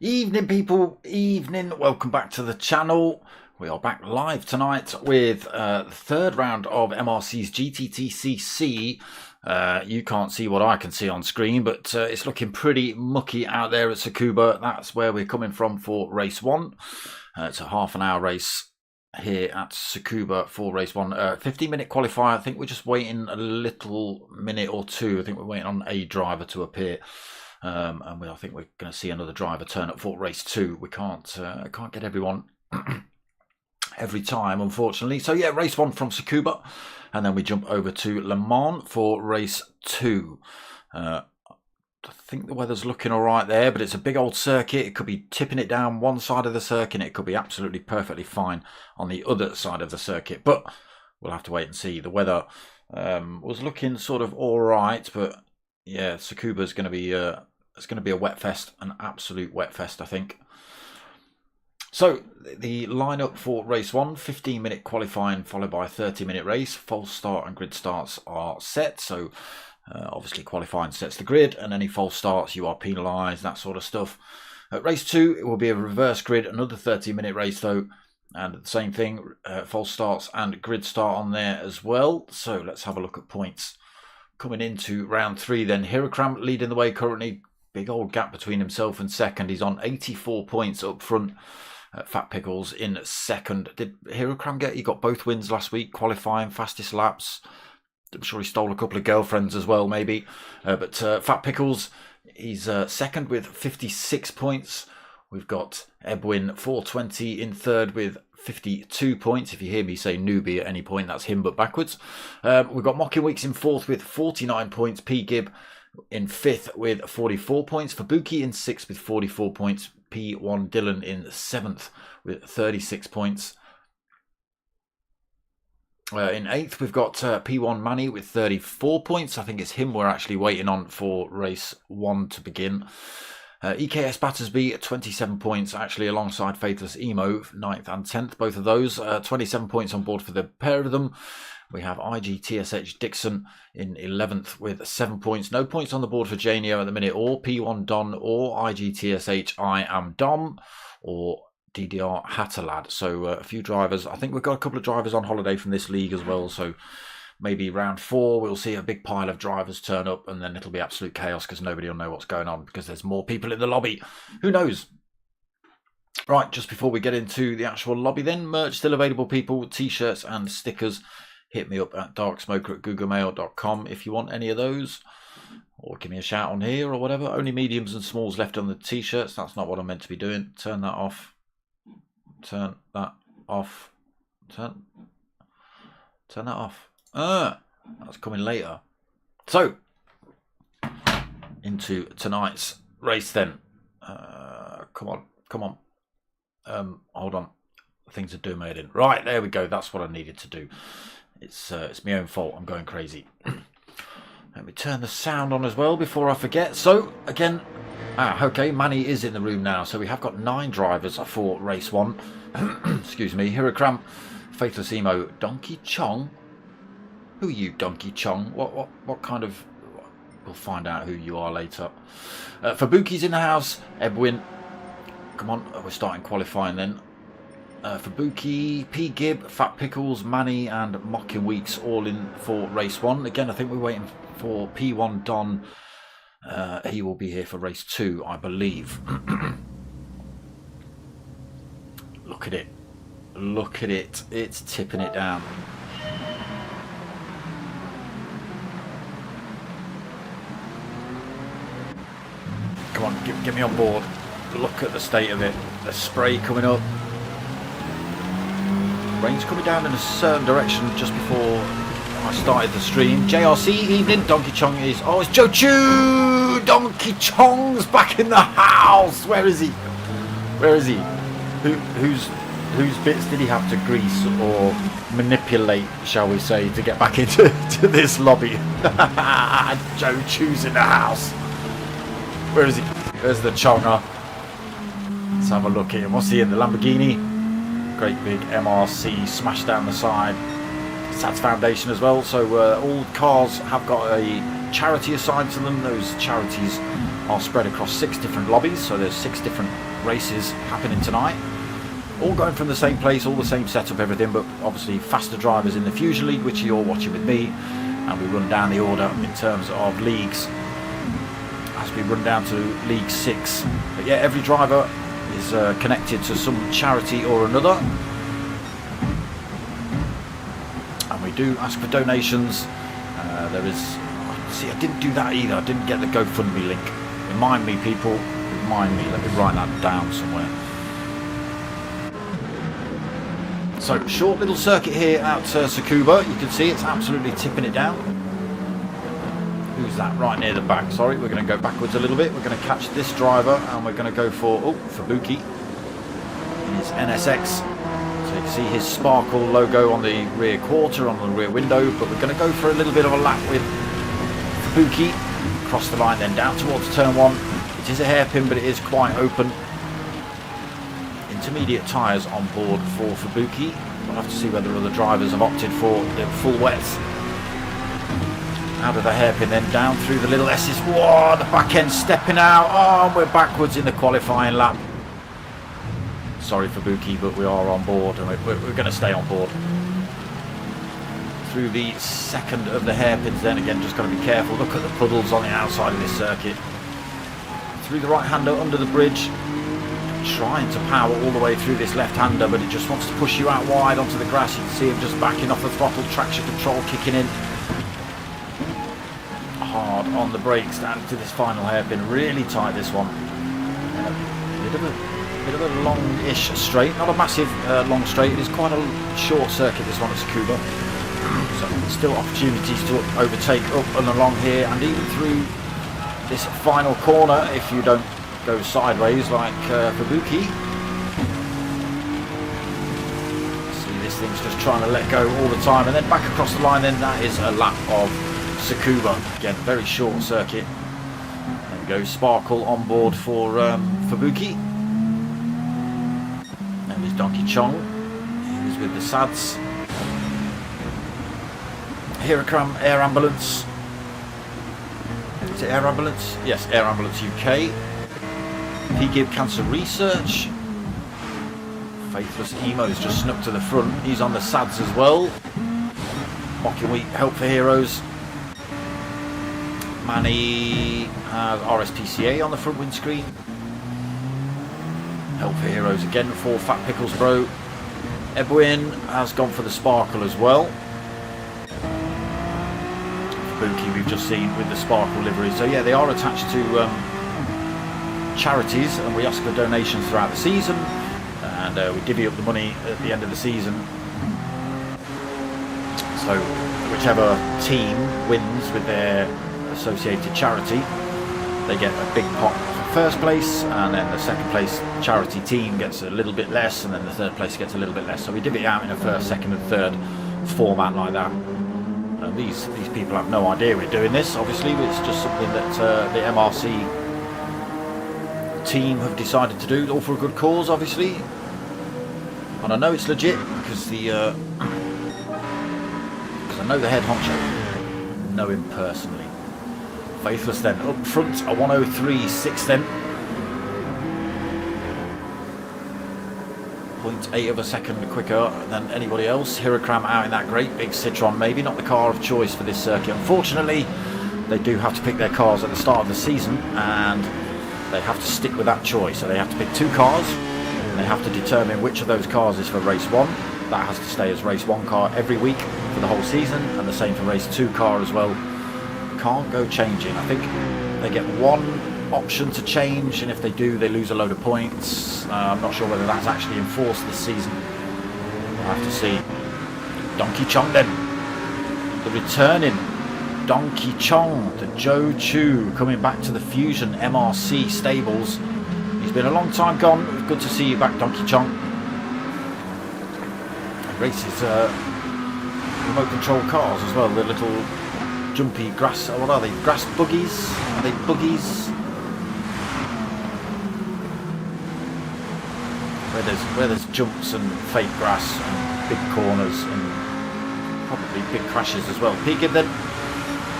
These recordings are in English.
Evening people, evening, welcome back to the channel. We are back live tonight with the third round of MRCs GTTCC. You can't see what I can see on screen, but it's looking pretty mucky out there at Tsukuba. That's where we're coming from for race one. It's a half-an-hour race here at Tsukuba for race one. 15-minute qualifier. I think we're just waiting a little minute or two. I think we're waiting on a driver to appear. And I think we're going to see another driver turn up for race two. We can't get everyone every time, unfortunately. So yeah, race one from Tsukuba, and then we jump over to Le Mans for race two. I think the weather's looking all right there, but it's a big old circuit. It could be tipping it down one side of the circuit, and it could be absolutely perfectly fine on the other side of the circuit. But we'll have to wait and see. The weather was looking sort of all right, but yeah, Tsukuba's going to be it's going to be a wet fest, an absolute wet fest, I think. So the lineup for race one, 15-minute qualifying followed by a 30-minute race. False start and grid starts are set. So obviously qualifying sets the grid, and any false starts you are penalised, that sort of stuff. At race two, it will be a reverse grid, another 30-minute race though. And the same thing, false starts and grid start on there as well. So let's have a look at points. Coming into round three then, Hirakram leading the way currently. Big old gap between himself and second. He's on 84 points up front. Fat Pickles in second. Did Hirakram get? He got both wins last week, qualifying, fastest laps. I'm sure he stole a couple of girlfriends as well, maybe. But Fat Pickles, he's second with 56 points. We've got Ebwin 420 in third with 52 points. If you hear me say newbie at any point, that's him, but backwards. We've got Mocking Weeks in fourth with 49 points. P. Gibb in fifth with 44 points. Fabuki in sixth with 44 points. P1 Dylan in seventh with 36 points. In eighth, we've got P1 Manny with 34 points. I think it's him we're actually waiting on for race one to begin. EKS Battersby, 27 points, actually alongside Faithless Emo, 9th and 10th, both of those. 27 points on board for the pair of them. We have IGTSH Dixon in 11th with 7 points. No points on the board for Janio at the minute, or P1 Don, or IGTSH I Am Dom, or DDR Hatterlad. So a few drivers. I think we've got a couple of drivers on holiday from this league as well, so maybe round four we'll see a big pile of drivers turn up, and then it'll be absolute chaos because nobody will know what's going on because there's more people in the lobby. Who knows? Right, just before we get into the actual lobby then, merch still available, people, t-shirts and stickers. Hit me up at darksmoker@googlemail.com if you want any of those, or give me a shout on here or whatever. Only mediums and smalls left on the t-shirts. That's not what I'm meant to be doing. Turn that off. Turn that off. Turn that off. That's coming later. So, into tonight's race then. Come on. Hold on. Things are doing. Right, there we go. That's what I needed to do. It's my own fault. I'm going crazy. Let me turn the sound on as well before I forget. So, again, okay, Manny is in the room now. So we have got 9 drivers for race one. Excuse me. Hirakram, Faithless Emo, Donkey Chong. Who are you, Donkey Chong? What kind of... We'll find out who you are later. Fabuki's in the house. Ebwin. Come on, we're starting qualifying then. Fabuki, P. Gibb, Fat Pickles, Manny and Mocking Weeks all in for race one. Again, I think we're waiting for P1 Don. He will be here for race two, I believe. Look at it. Look at it. It's tipping it down. Come on, get me on board. Look at the state of it. The spray coming up. Rain's coming down in a certain direction just before I started the stream. JRC, evening. Donkey Chong is... Oh, it's Joe Chu! Donkey Chong's back in the house! Where is he? Where is he? Whose bits did he have to grease or manipulate, shall we say, to get back into this lobby? Joe Chu's in the house. Where is he? Where's the Chonger? Let's have a look at him. What's he in? The Lamborghini? Great big MRC smashed down the side. SATS Foundation as well. So all cars have got a charity assigned to them. Those charities are spread across 6 different lobbies. So there's 6 different races happening tonight. All going from the same place, all the same setup, everything, but obviously faster drivers in the Fusion League, which you're watching with me. And we run down the order in terms of leagues as we run down to League 6. But yeah, every driver is connected to some charity or another, and we do ask for donations. There is, see, I didn't do that either. I didn't get the GoFundMe link. Remind me, people, remind me. Let me write that down somewhere. So short little circuit here at Tsukuba. You can see it's absolutely tipping it down. Who's that right near the back? Sorry, we're going to go backwards a little bit. We're going to catch this driver and we're going to go for Fubuki in his NSX. So you can see his Sparkle logo on the rear quarter, on the rear window, but we're going to go for a little bit of a lap with Fubuki. Cross the line then down towards turn 1. It is a hairpin, but it is quite open. Intermediate tyres on board for Fubuki. We'll have to see whether other drivers have opted for the full wets. Out of the hairpin, then down through the little S's. Whoa, the back end stepping out. Oh, we're backwards in the qualifying lap. Sorry for Buki, but we are on board, and we're going to stay on board. Through the second of the hairpins, then again, just got to be careful. Look at the puddles on the outside of this circuit. Through the right-hander under the bridge. Trying to power all the way through this left-hander, but it just wants to push you out wide onto the grass. You can see him just backing off the throttle, traction control kicking in. Hard on the brakes down to this final hairpin. Really tight, this one. Bit of a long-ish straight, not a massive long straight. It is quite a short circuit, this one at Tsukuba. So still opportunities to overtake up and along here, and even through this final corner if you don't go sideways like Fubuki. See, this thing's just trying to let go all the time, and then back across the line. Then that is a lap of Tsukuba. Again, very short circuit. There we go, Sparkle on board for Fubuki. And there's Donkey Chong. He's with the SADS. Hirakram Air Ambulance. Is it Air Ambulance? Yes, Air Ambulance UK. P-Gib Cancer Research. Faithless Emo's just snuck to the front. He's on the SADS as well. Mocking Week Help for Heroes. Manny has RSPCA on the front windscreen. Help for Heroes again for Fat Pickles Bro. Ebwin has gone for the Sparkle as well. Fubuki we've just seen with the Sparkle livery. So yeah, they are attached to charities, and we ask for donations throughout the season, and we divvy up the money at the end of the season. So whichever team wins with their associated charity, they get a big pot for first place, and then the second place charity team gets a little bit less, and then the third place gets a little bit less. So we divvy it out in a first, second and third format like that. And these people have no idea we're doing this, obviously. It's just something that the MRC team have decided to do, all for a good cause, obviously. And I know it's legit because I know the head honcho, know him personally. Faithless then up front, a 103.6 then. 0.8 of a second quicker than anybody else. Hirakram out in that great big Citroen, maybe not the car of choice for this circuit. Unfortunately, they do have to pick their cars at the start of the season, and they have to stick with that choice. So they have to pick 2 cars, and they have to determine which of those cars is for race 1. That has to stay as race 1 car every week for the whole season, and the same for race 2 car as well. Can't go changing. I think they get 1 option to change, and if they do, they lose a load of points. I'm not sure whether that's actually enforced this season. We'll have to see. Donkey Chong then. The returning Donkey Chong, the Joe Chu, coming back to the Fusion MRC stables. He's been a long time gone. Good to see you back, Donkey Chong. He races remote control cars as well, the little jumpy grass, what are they, grass buggies? Are they buggies? Where there's jumps and fake grass and big corners and probably big crashes as well. Pete Gibb then,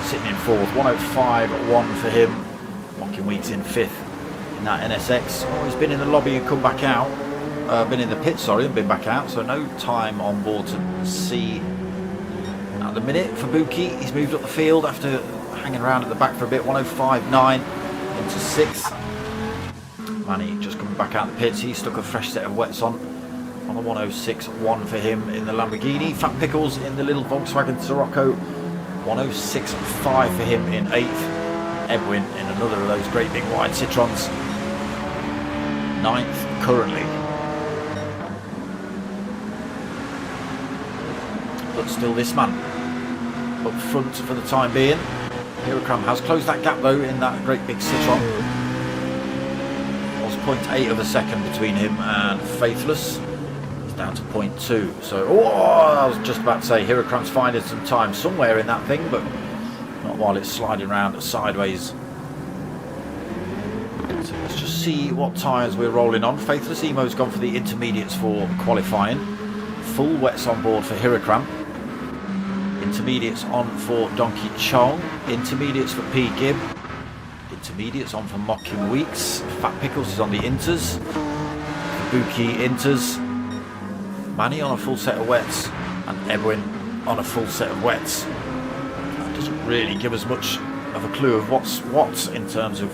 sitting in fourth, 105.1 for him. Mocking Weeks in fifth in that NSX. Oh, he's been in the lobby and come back out. Been in the pit, sorry, and been back out. So no time on board to see at the minute for Buki. He's moved up the field after hanging around at the back for a bit. 105.9 into sixth. Manny just coming back out the pits. He stuck a fresh set of wets on the 106.1 for him in the Lamborghini. Fat Pickles in the little Volkswagen Sirocco. 106.5 for him in 8th. Edwin in another of those great big wide Citrons. 9th currently. But still this man up front for the time being. Hirakram has closed that gap though in that great big Citron. Was 0.8 of a second between him and Faithless. Down to 0.2. So, I was just about to say Hirakram's finding some time somewhere in that thing, but not while it's sliding around sideways. So let's just see what tyres we're rolling on. Faithless Emo's gone for the intermediates for qualifying. Full wets on board for Hirakram. Intermediates on for Donkey Chong. Intermediates for P. Gibb. Intermediates on for Mocking Weeks. Fat Pickles is on the inters. Kabuki inters. Manny on a full set of wets, and Edwin on a full set of wets. That doesn't really give us much of a clue of what's what in terms of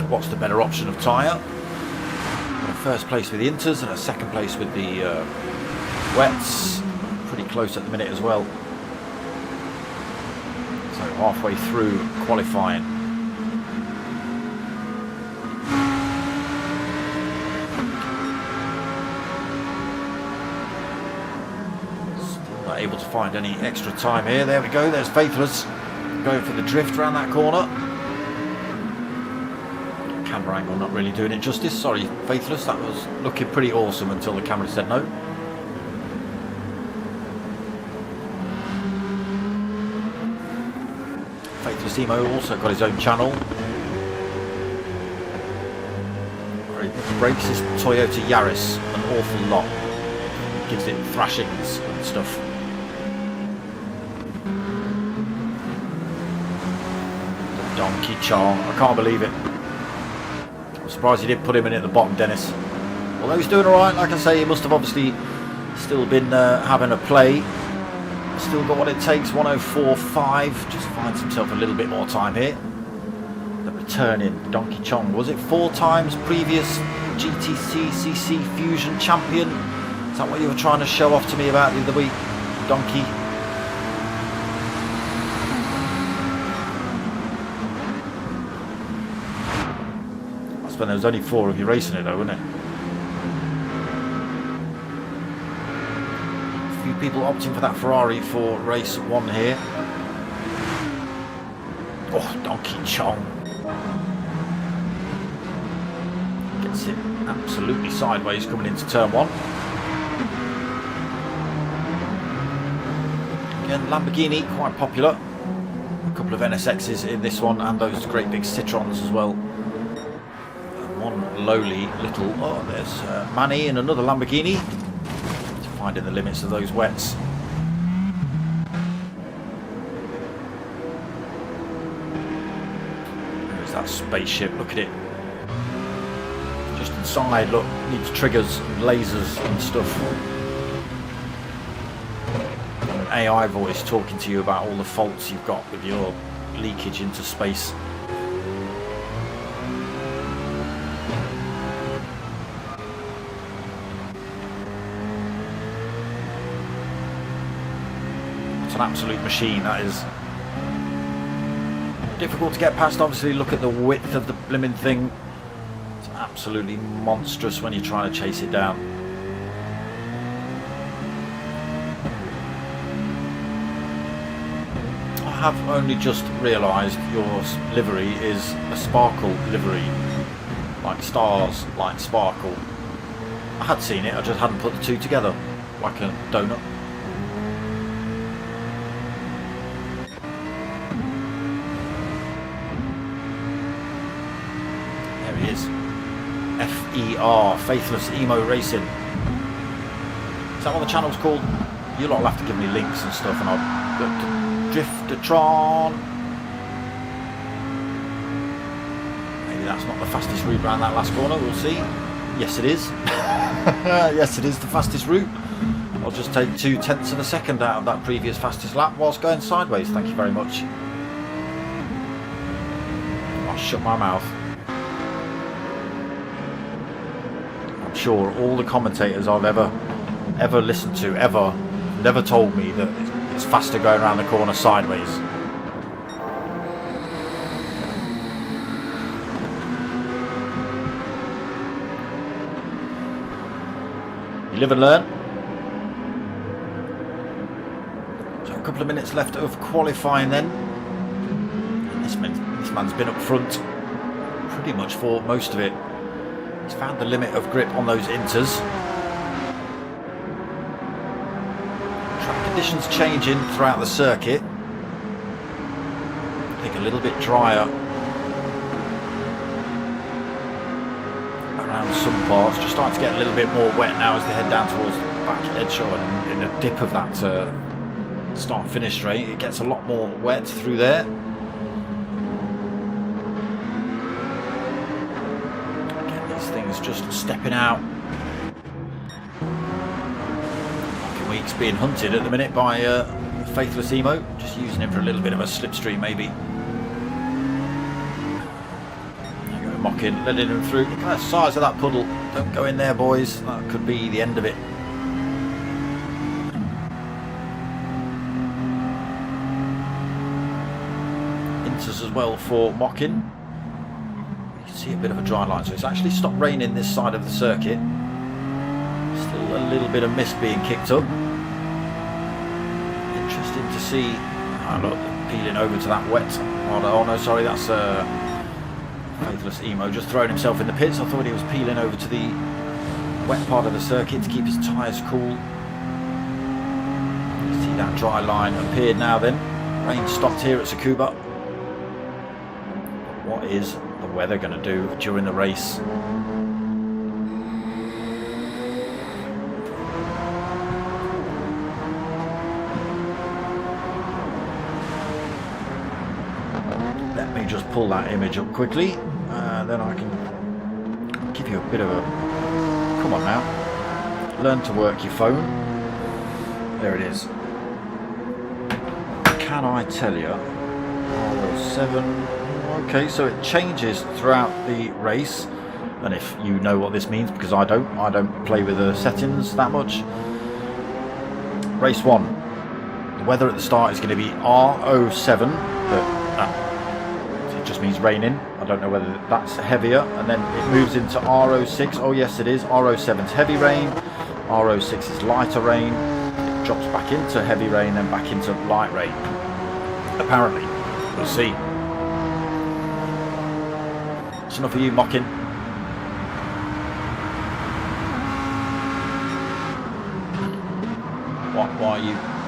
what's the better option of tyre. First place with the inters and a second place with the wets. Pretty close at the minute as well. So halfway through qualifying. Able to find any extra time here. There we go, there's Faithless going for the drift around that corner. Camera angle not really doing it justice, sorry Faithless, that was looking pretty awesome until the camera said no. Faithless Emo also got his own channel where he breaks his Toyota Yaris an awful lot, gives it thrashings and stuff. Donkey Chong, I can't believe it. I'm surprised you didn't put him in at the bottom, Dennis. Although he's doing alright, like I say, he must have obviously still been having a play. Still got what it takes, 104.5. Just finds himself a little bit more time here. The returning Donkey Chong, was it 4 times previous GTTCC Fusion champion? Is that what you were trying to show off to me about the other week, Donkey? But there was only 4 of you racing it though, wasn't it? A few people opting for that Ferrari for race 1 here. Oh, Donkey Chong gets it absolutely sideways coming into turn 1. Again, Lamborghini quite popular. A couple of NSXs in this one and those great big Citrons as well. Lowly little, oh there's Manny in another Lamborghini, finding the limits of those wets. There's that spaceship, look at it. Just inside, look, needs triggers and lasers and stuff. An AI voice talking to you about all the faults you've got with your leakage into space. An absolute machine that is. difficult to get past. Obviously, look at the width of the blimmin' thing. It's absolutely monstrous when you're trying to chase it down. I have only just realised your livery is a sparkle livery. Like stars, like sparkle. I had seen it, I just hadn't put the two together. Like a donut. There he is. FER, Faithless Emo Racing. Is that what the channel's called? You lot will have to give me links and stuff and I'll go to Driftertron. Maybe that's not the fastest route around that last corner, we'll see. Yes it is. Yes it is the fastest route. I'll just take 0.2 of a second out of that previous fastest lap whilst going sideways, thank you very much. I'll shut my mouth. I'm sure all the commentators I've ever listened to, never told me that it's faster going around the corner sideways. You live and learn. So a couple of minutes left of qualifying then. And this man's been up front pretty much for most of it. He's found the limit of grip on those inters. Track conditions changing throughout the circuit. I think a little bit drier around some parts, just starting to get a little bit more wet now as they head down towards the back edge and in the dip of that start finish straight. It gets a lot more wet through there. Again, these things just stepping out. Fucking Weeks being hunted at the minute by Faithless Emo, just using him for a little bit of a slipstream maybe. Mocking, letting him through. Look at the size of that puddle. Don't go in there, boys. That could be the end of it. Inters as well for Mocking. You can see a bit of a dry line, so it's actually stopped raining this side of the circuit. Still a little bit of mist being kicked up. Interesting to see. Oh, look, peeling over to that wet. Oh no, sorry, that's Faithless Emo just throwing himself in the pits. I thought he was peeling over to the wet part of the circuit to keep his tyres cool. You see that dry line appeared now then. Rain stopped here at Tsukuba. What is the weather going to do during the race? Let me just pull that image up quickly, then I can give you a bit of a... Come on now. Learn to work your phone. There it is. Can I tell you? 7. Okay, so it changes throughout the race. And if you know what this means, because I don't play with the settings that much. Race 1. The weather at the start is going to be R07, but just means raining. I don't know whether that's heavier, and then it moves into R06. Oh yes it is. R07 is heavy rain, R06 is lighter rain, it drops back into heavy rain, then back into light rain, apparently. We'll see. It's enough of you mocking. Why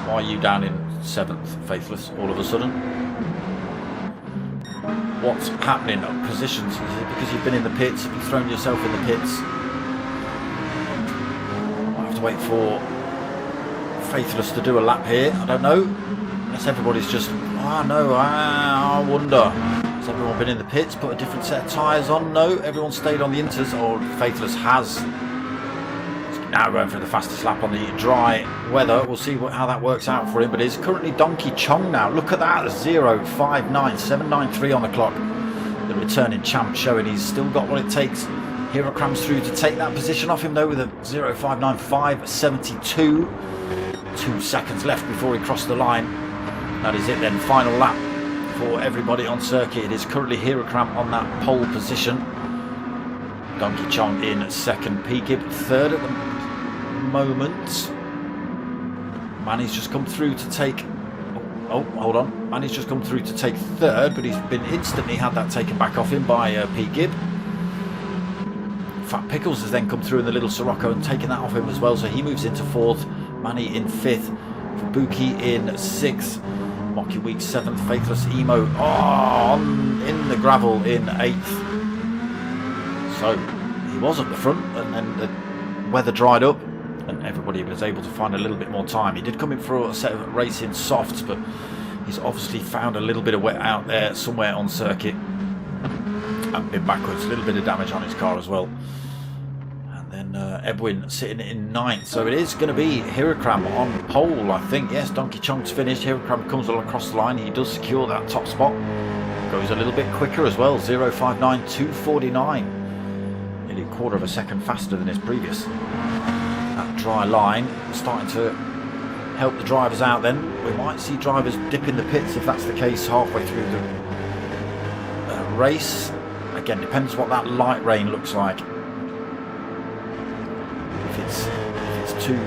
are you down in 7th, Faithless, all of a sudden? What's happening? Positions? Is it because you've been in the pits? Have you thrown yourself in the pits? I have to wait for Faithless to do a lap here. I don't know. Unless everybody's just... Oh no, I wonder. Has everyone been in the pits? Put a different set of tyres on? No, everyone stayed on the inters. Or Faithless has. Now going for the fastest lap on the dry weather. We'll see how that works out for him. But it's currently Donkey Chong now. Look at that. 0.59793 on the clock. The returning champ showing he's still got what it takes. Hero crams through to take that position off him though with a 0.59572. 2 seconds left before he crossed the line. That is it then. Final lap for everybody on circuit. It is currently Hirakram on that pole position. Donkey Chong in second, P-Gib third at the moment. Manny's just come through to take... Oh, hold on. Manny's just come through to take third, but he's been instantly had that taken back off him by P-Gib. Fat Pickles has then come through in the little Sirocco and taken that off him as well, so he moves into fourth. Manny in fifth. Fubuki in sixth. Mocky Week seventh. Faithless Emo in the gravel in eighth. So he was up the front, and then the weather dried up and everybody was able to find a little bit more time. He did come in for a set of racing softs, but he's obviously found a little bit of wet out there somewhere on circuit and been backwards. A little bit of damage on his car as well. And then Edwin sitting in ninth. So it is going to be Hirakram on pole, I think. Yes, Donkey Chong's finished. Hirakram comes along across the line. He does secure that top spot. Goes a little bit quicker as well. 0.59, 2.49. Nearly a quarter of a second faster than his previous. That dry line starting to help the drivers out then. We might see drivers dip in the pits if that's the case halfway through the race. Again, depends what that light rain looks like. If it's too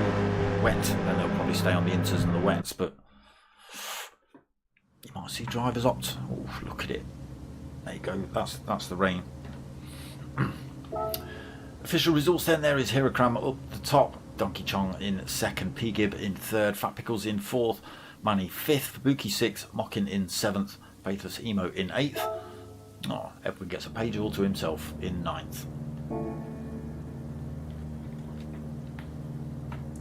wet, then they'll probably stay on the inters and the wets, but you might see drivers opt. Oh, look at it. There you go. That's the rain. Official results then. There is Hirakram up the top. Donkey Chong in second. P-Gib in third. Fat Pickles in fourth. Manny fifth. Fubuki sixth. Mockin in seventh. Faithless Emo in eighth. Oh, Edwin gets a page all to himself in ninth.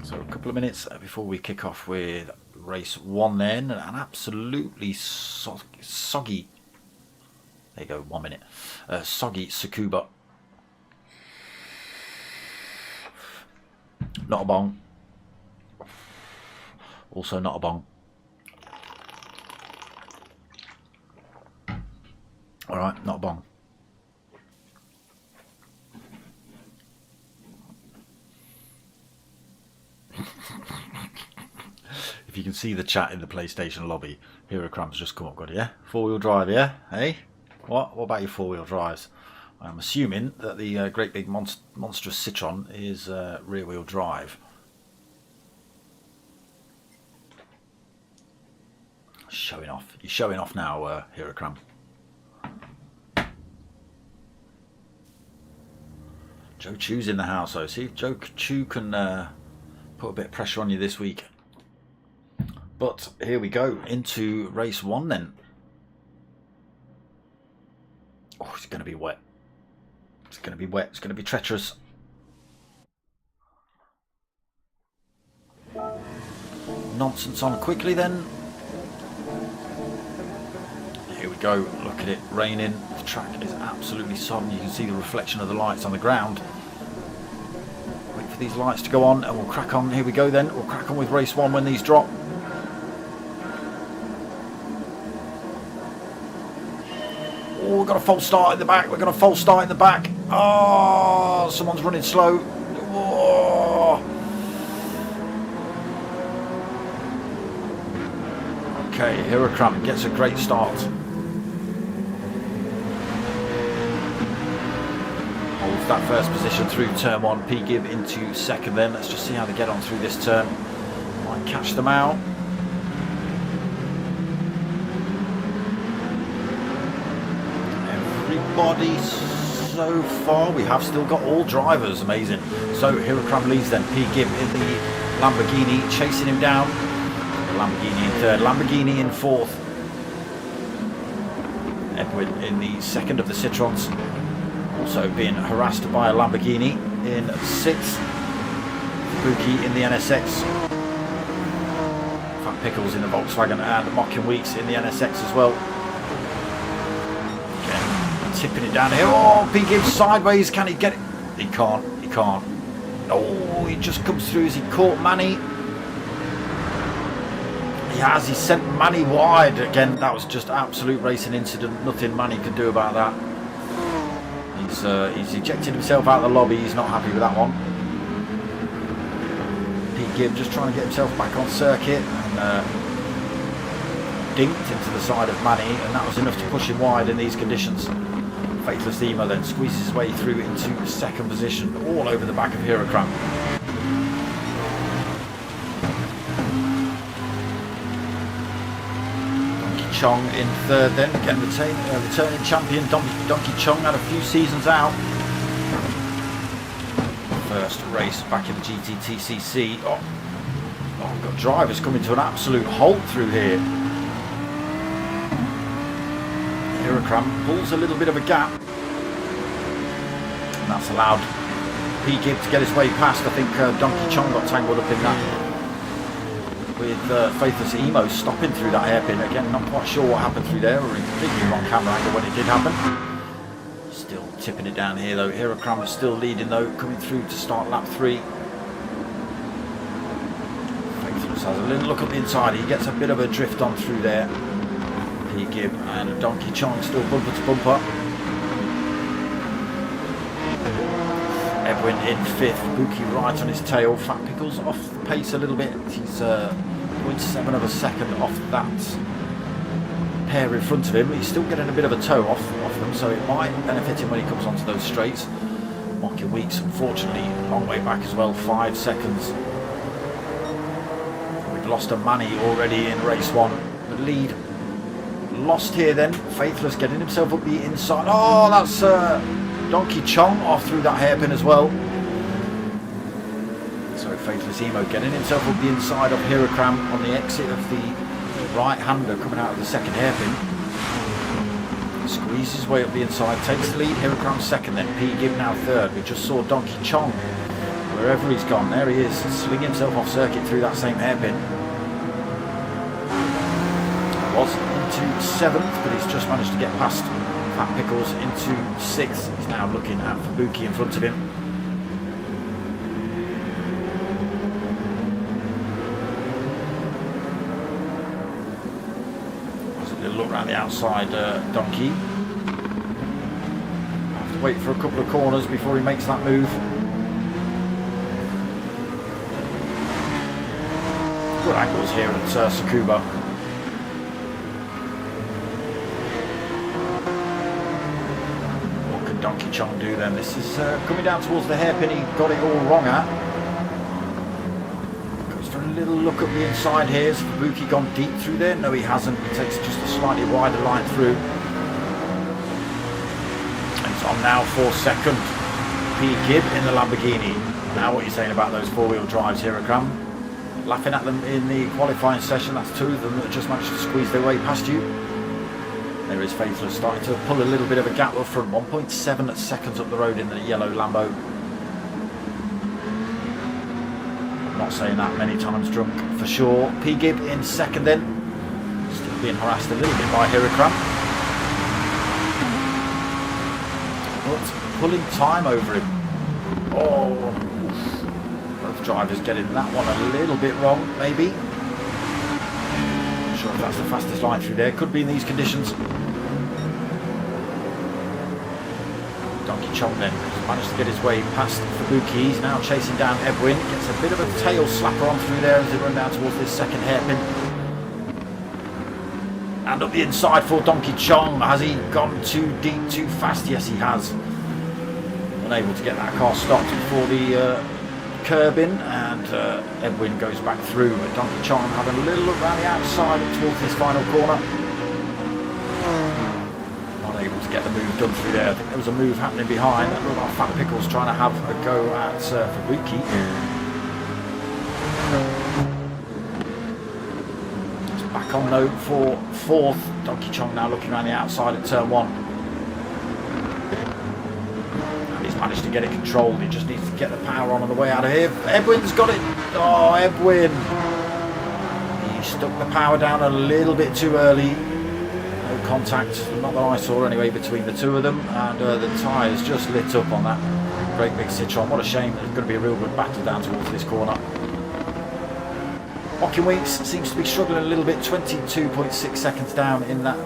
So a couple of minutes before we kick off with race one then. An absolutely soggy... There you go, 1 minute. Soggy Tsukuba. Not a bong. Also not a bong. Alright, not a bong. If you can see the chat in the PlayStation lobby, Hirakram's just come up, got it, yeah? Four-wheel drive, yeah? Hey? What about your four-wheel drives? I'm assuming that the great big monstrous Citroen is rear-wheel drive. Showing off. You're showing off now, Hirakram. Joe Chu's in the house, though. See if Joe Chu can put a bit of pressure on you this week. But here we go into race one then. Oh, it's going to be wet. It's going to be wet. It's going to be treacherous. Nonsense on quickly then. Here we go. Look at it raining. The track is absolutely sodden. You can see the reflection of the lights on the ground. Wait for these lights to go on and we'll crack on. Here we go then. We'll crack on with race one when these drop. Oh, we've got a false start in the back. We're going to false start in the back. Oh, someone's running slow. Oh. Okay, Hirakram gets a great start. Holds that first position through turn one. P-Gib into second then. Let's just see how they get on through this turn. Might catch them out. Everybody so far. We have still got all drivers. Amazing. So Hirakram leads then. P-Gib in the Lamborghini, chasing him down. Lamborghini in third. Lamborghini in fourth. Edwin in the second of the Citroens. Also being harassed by a Lamborghini in sixth. Fubuki in the NSX. Fat Pickles in the Volkswagen and Mockin Weeks in the NSX as well. Tipping it down here. Oh, P-Gib sideways. Can he get it? He can't. He can't. Oh, he just comes through as he caught Manny. He has. He sent Manny wide. Again, that was just absolute racing incident. Nothing Manny could do about that. He's ejected himself out of the lobby. He's not happy with that one. P-Gib just trying to get himself back on circuit. And, dinked into the side of Manny, and that was enough to push him wide in these conditions. Faithless Emo then squeezes his way through into second position, all over the back of Hirakram. Donkey Chong in third then, again returning champion. Donkey Chong had a few seasons out. First race back in the GTTCC. We've got drivers coming to an absolute halt through here. Hirakram pulls a little bit of a gap, and that's allowed P. Gibb to get his way past. I think Donkey Chong got tangled up in that, with Faithless Emo stopping through that hairpin. Again, not quite sure what happened through there, or completely wrong camera angle when it did happen. Still tipping it down here though. Hirakram is still leading though, coming through to start lap 3. Faithless has a little look at the inside. He gets a bit of a drift on through there. P. Gibb and Donkey Chong still bumper to bumper. Edwin in 5th, Buki right on his tail. Fat Pickles off the pace a little bit. He's 0.7 of a second off that pair in front of him. He's still getting a bit of a toe off them, so it might benefit him when he comes onto those straights. Mocky Weeks, unfortunately, a long way back as well, 5 seconds. We've lost a Manny already in race 1. The lead lost here then. Faithless getting himself up the inside. Oh, that's Donkey Chong off through that hairpin as well. So Faithless Emo getting himself up the inside of Hirakram on the exit of the right-hander coming out of the second hairpin. Squeezes his way up the inside, takes the lead. Hirakram second, then P. Gibb now third. We just saw Donkey Chong, wherever he's gone, there he is, swinging himself off circuit through that same hairpin. Was into 7th, but he's just managed to get past Fat Pickles into 6th. He's now looking at Fubuki in front of him. There's a little look around the outside, Donkey. Have to wait for a couple of corners before he makes that move. Good angles here at Tsukuba. Donkey Chong do then? This is coming down towards the hairpin. He got it all wrong at. Goes for a little look at the inside here. Has Fubuki gone deep through there? No, he hasn't. He takes just a slightly wider line through. And it's on now for second. P. Gibb in the Lamborghini. Now what are you saying about those four-wheel drives here at Graham? Laughing at them in the qualifying session. That's 2 of them that just managed to squeeze their way past you. There is Faithless starting to pull a little bit of a gap up front. 1.7 seconds up the road in the yellow Lambo. I'm not saying that many times drunk for sure. P. Gibb in second then. Still being harassed a little bit by Hirakram. But pulling time over him. Oh, both drivers getting that one a little bit wrong, maybe. Not sure if that's the fastest line through there. Could be in these conditions. Donkey Chong then managed to get his way past Fubuki. He's now chasing down Edwin. Gets a bit of a tail slapper on through there as they run down towards this second hairpin. And up the inside for Donkey Chong. Has he gone too deep, too fast? Yes, he has. Unable to get that car stopped before the curb in, and Edwin goes back through. But Donkey Chong having a little look around the outside towards this final corner. Able to get the move done through there. I think there was a move happening behind. That looked like Fat Pickles trying to have a go at Fubuki. It's back on note for 4th. Donkey Chong now looking around the outside at turn 1. And he's managed to get it controlled. He just needs to get the power on the way out of here. Edwin's got it. Oh, Edwin. He stuck the power down a little bit too early. Contact, not that I saw anyway, between the 2 of them, and the tyres just lit up on that great big Citroen. What a shame. There's going to be a real good battle down towards this corner. Hocking Weeks seems to be struggling a little bit, 22.6 seconds down in that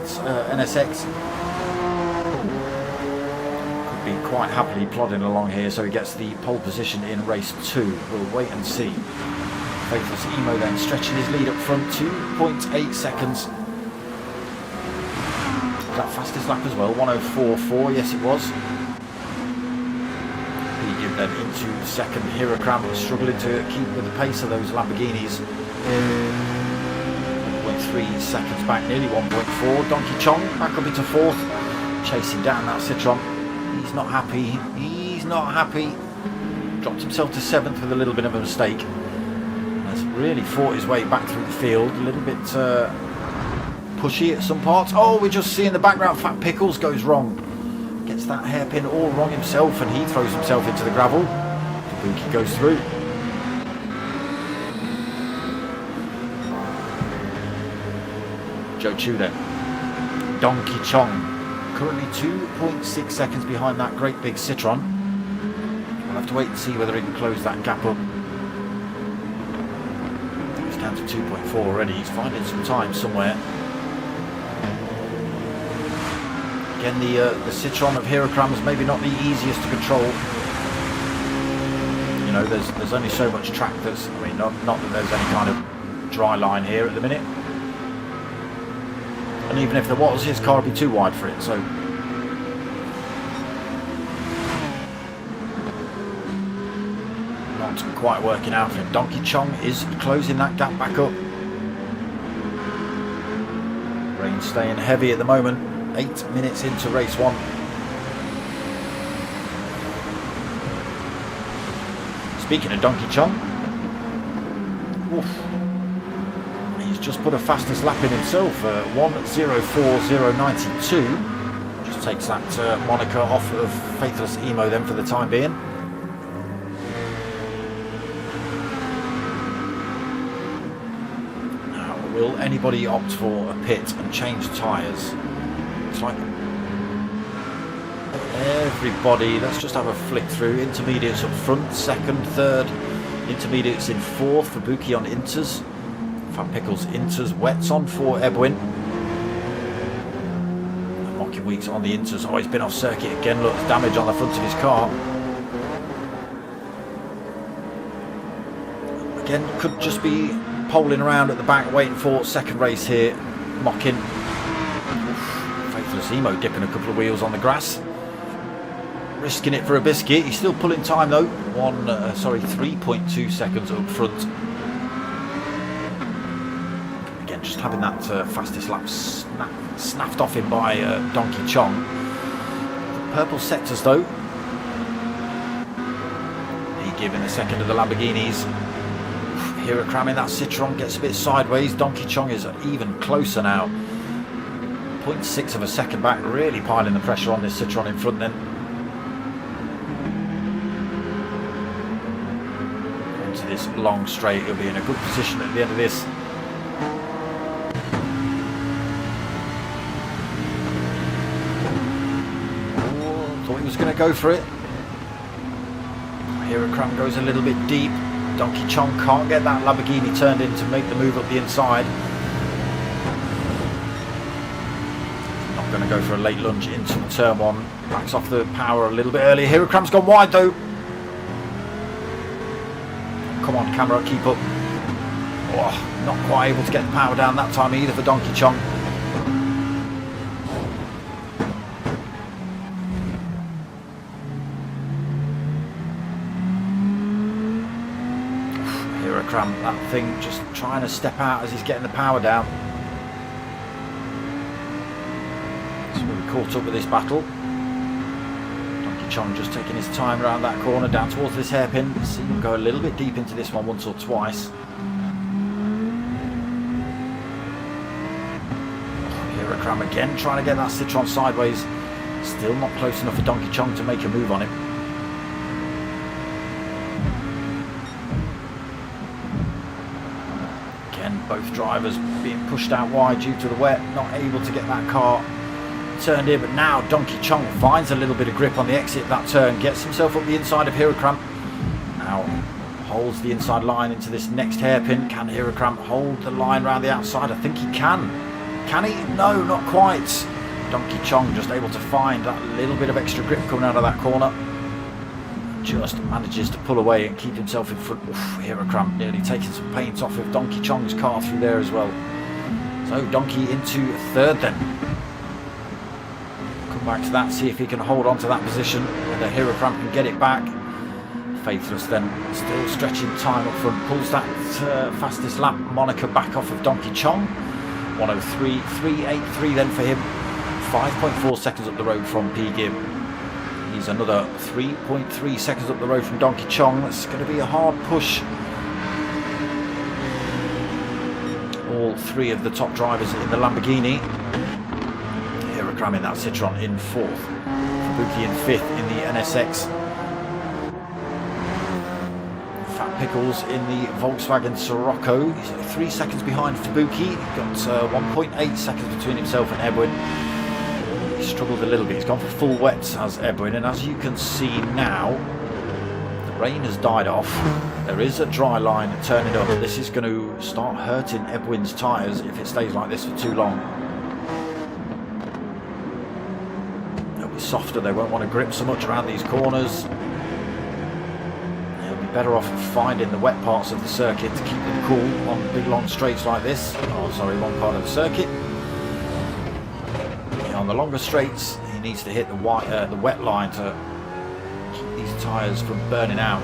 NSX. Could be quite happily plodding along here, so he gets the pole position in race 2. We'll wait and see. Faithless Emo then stretching his lead up front, 2.8 seconds. that fastest lap as well? 1:04.4, yes it was. He then into second. Hirakram struggling to keep with the pace of those Lamborghinis. 1.3 seconds back, nearly 1.4. Donkey Chong back up into fourth, chasing down that Citroen. He's not happy. He's not happy. Dropped himself to seventh with a little bit of a mistake. Has really fought his way back through the field. A little bit pushy at some parts. Oh, we just see in the background Fat Pickles goes wrong. Gets that hairpin all wrong himself, and he throws himself into the gravel. Kabuki goes through. Joe Chu then. Donkey Chong. Currently 2.6 seconds behind that great big Citroen. We'll have to wait and see whether he can close that gap up. He's down to 2.4 already. He's finding some time somewhere. Again, the Citroen of Hirakram is maybe not the easiest to control. You know, there's only so much track that's, I mean, not that there's any kind of dry line here at the minute. And even if there was, his car would be too wide for it, so. Not quite working out for him. Donkey Chong is closing that gap back up. Rain staying heavy at the moment. 8 minutes into race one. Speaking of Donkey Chong, oof, he's just put a fastest lap in himself, 1:04.092. Just takes that moniker off of Faithless Emo then for the time being. Now, will anybody opt for a pit and change tyres? It's like everybody, let's just have a flick through. Intermediates up front, second, third. Intermediates in fourth for Buki on Inters. Fat Pickles Inters, wets on for Ebwin. Mocking Weeks on the Inters. Oh, he's been off circuit again. Look, there's damage on the front of his car. Again, could just be poling around at the back, waiting for second race here. Mocking. Faithless Emo dipping a couple of wheels on the grass. Risking it for a biscuit. He's still pulling time though. 3.2 seconds up front. Again, just having that fastest lap snapped off him by Donkey Chong. The purple sectors though. He giving the second of the Lamborghinis. Hirakram in that Citroen gets a bit sideways. Donkey Chong is even closer now. 0.6 of a second back, really piling the pressure on this Citroen in front then. Into this long straight, he'll be in a good position at the end of this. Oh, thought he was going to go for it. Hirakram goes a little bit deep. Donkey Chong can't get that Lamborghini turned in to make the move up the inside. Going to go for a late lunge into turn one. Backs off the power a little bit early. Hirakram's gone wide though. Come on, camera, keep up. Oh, not quite able to get the power down that time either for Donkey Chong. Hirakram, that thing just trying to step out as he's getting the power down. Caught up with this battle. Donkey Chong just taking his time around that corner down towards this hairpin. See him go a little bit deep into this one once or twice. Hirakram again trying to get that Citroen sideways. Still not close enough for Donkey Chong to make a move on him. Again, both drivers being pushed out wide due to the wet, not able to get that car turned in, but now Donkey Chong finds a little bit of grip on the exit of that turn, gets himself up the inside of Hirakram. Now holds the inside line into this next hairpin. Can Hirakram hold the line around the outside? I think he can. Can he? No, not quite. Donkey Chong just able to find that little bit of extra grip coming out of that corner. Just manages to pull away and keep himself in front. Oof, Hirakram nearly taking some paint off of Donkey Chong's car through there as well. So Donkey into third then. back to that, see if he can hold on to that position, whether Hirakram can get it back. Faithless then, still stretching time up front, pulls that fastest lap moniker back off of Donkey Chong. 103.383 then for him, 5.4 seconds up the road from P. Gib. He's another 3.3 seconds up the road from Donkey Chong. That's going to be a hard push. All three of the top drivers in the Lamborghini. Hirakram in that Citroen in fourth, Fubuki in fifth in the NSX. Fat Pickles in the Volkswagen Sirocco. He's 3 seconds behind Fubuki. Got 1.8 seconds between himself and Edwin. He struggled a little bit. He's gone for full wets as Edwin, and as you can see now, the rain has died off. There is a dry line turning up. This is going to start hurting Edwin's tyres if it stays like this for too long. They'll be softer. They won't want to grip so much around these corners. They'll be better off finding the wet parts of the circuit to keep them cool on big long straights like this. Oh, sorry, one part of the circuit. On the longer straights, he needs to hit the wet line to keep these tyres from burning out.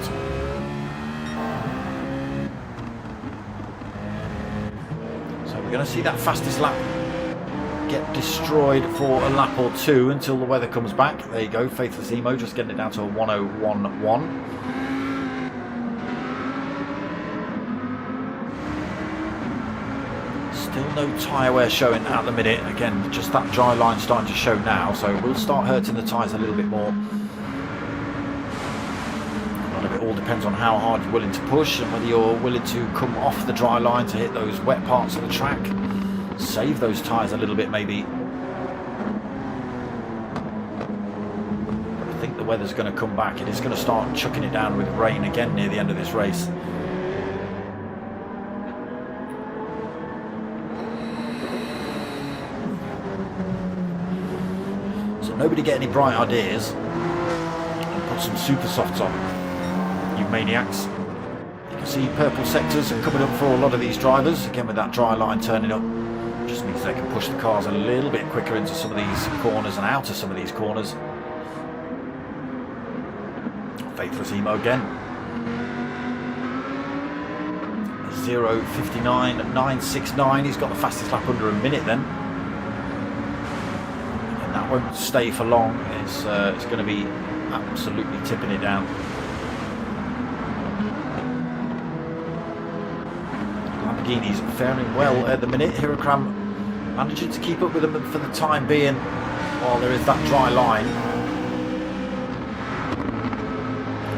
So we're going to see that fastest lap get destroyed for a lap or two until the weather comes back. There you go, Faithless Emo just getting it down to a 1:01.1. Still no tyre wear showing at the minute. Again, just that dry line starting to show now, so we'll start hurting the tyres a little bit more. A lot of it all depends on how hard you're willing to push and whether you're willing to come off the dry line to hit those wet parts of the track. Save those tyres a little bit maybe. But I think the weather's going to come back. It is going to start chucking it down with rain again near the end of this race. Nobody get any bright ideas and put some super softs on, you maniacs. You can see purple sectors are coming up for a lot of these drivers. Again, with that dry line turning up, just means they can push the cars a little bit quicker into some of these corners and out of some of these corners. Faithless Emo again. 0:59.969. He's got the fastest lap under a minute then. That won't stay for long. It's going to be absolutely tipping it down. Lamborghini's faring well at the minute. Hirakram managing to keep up with them for the time being while there is that dry line.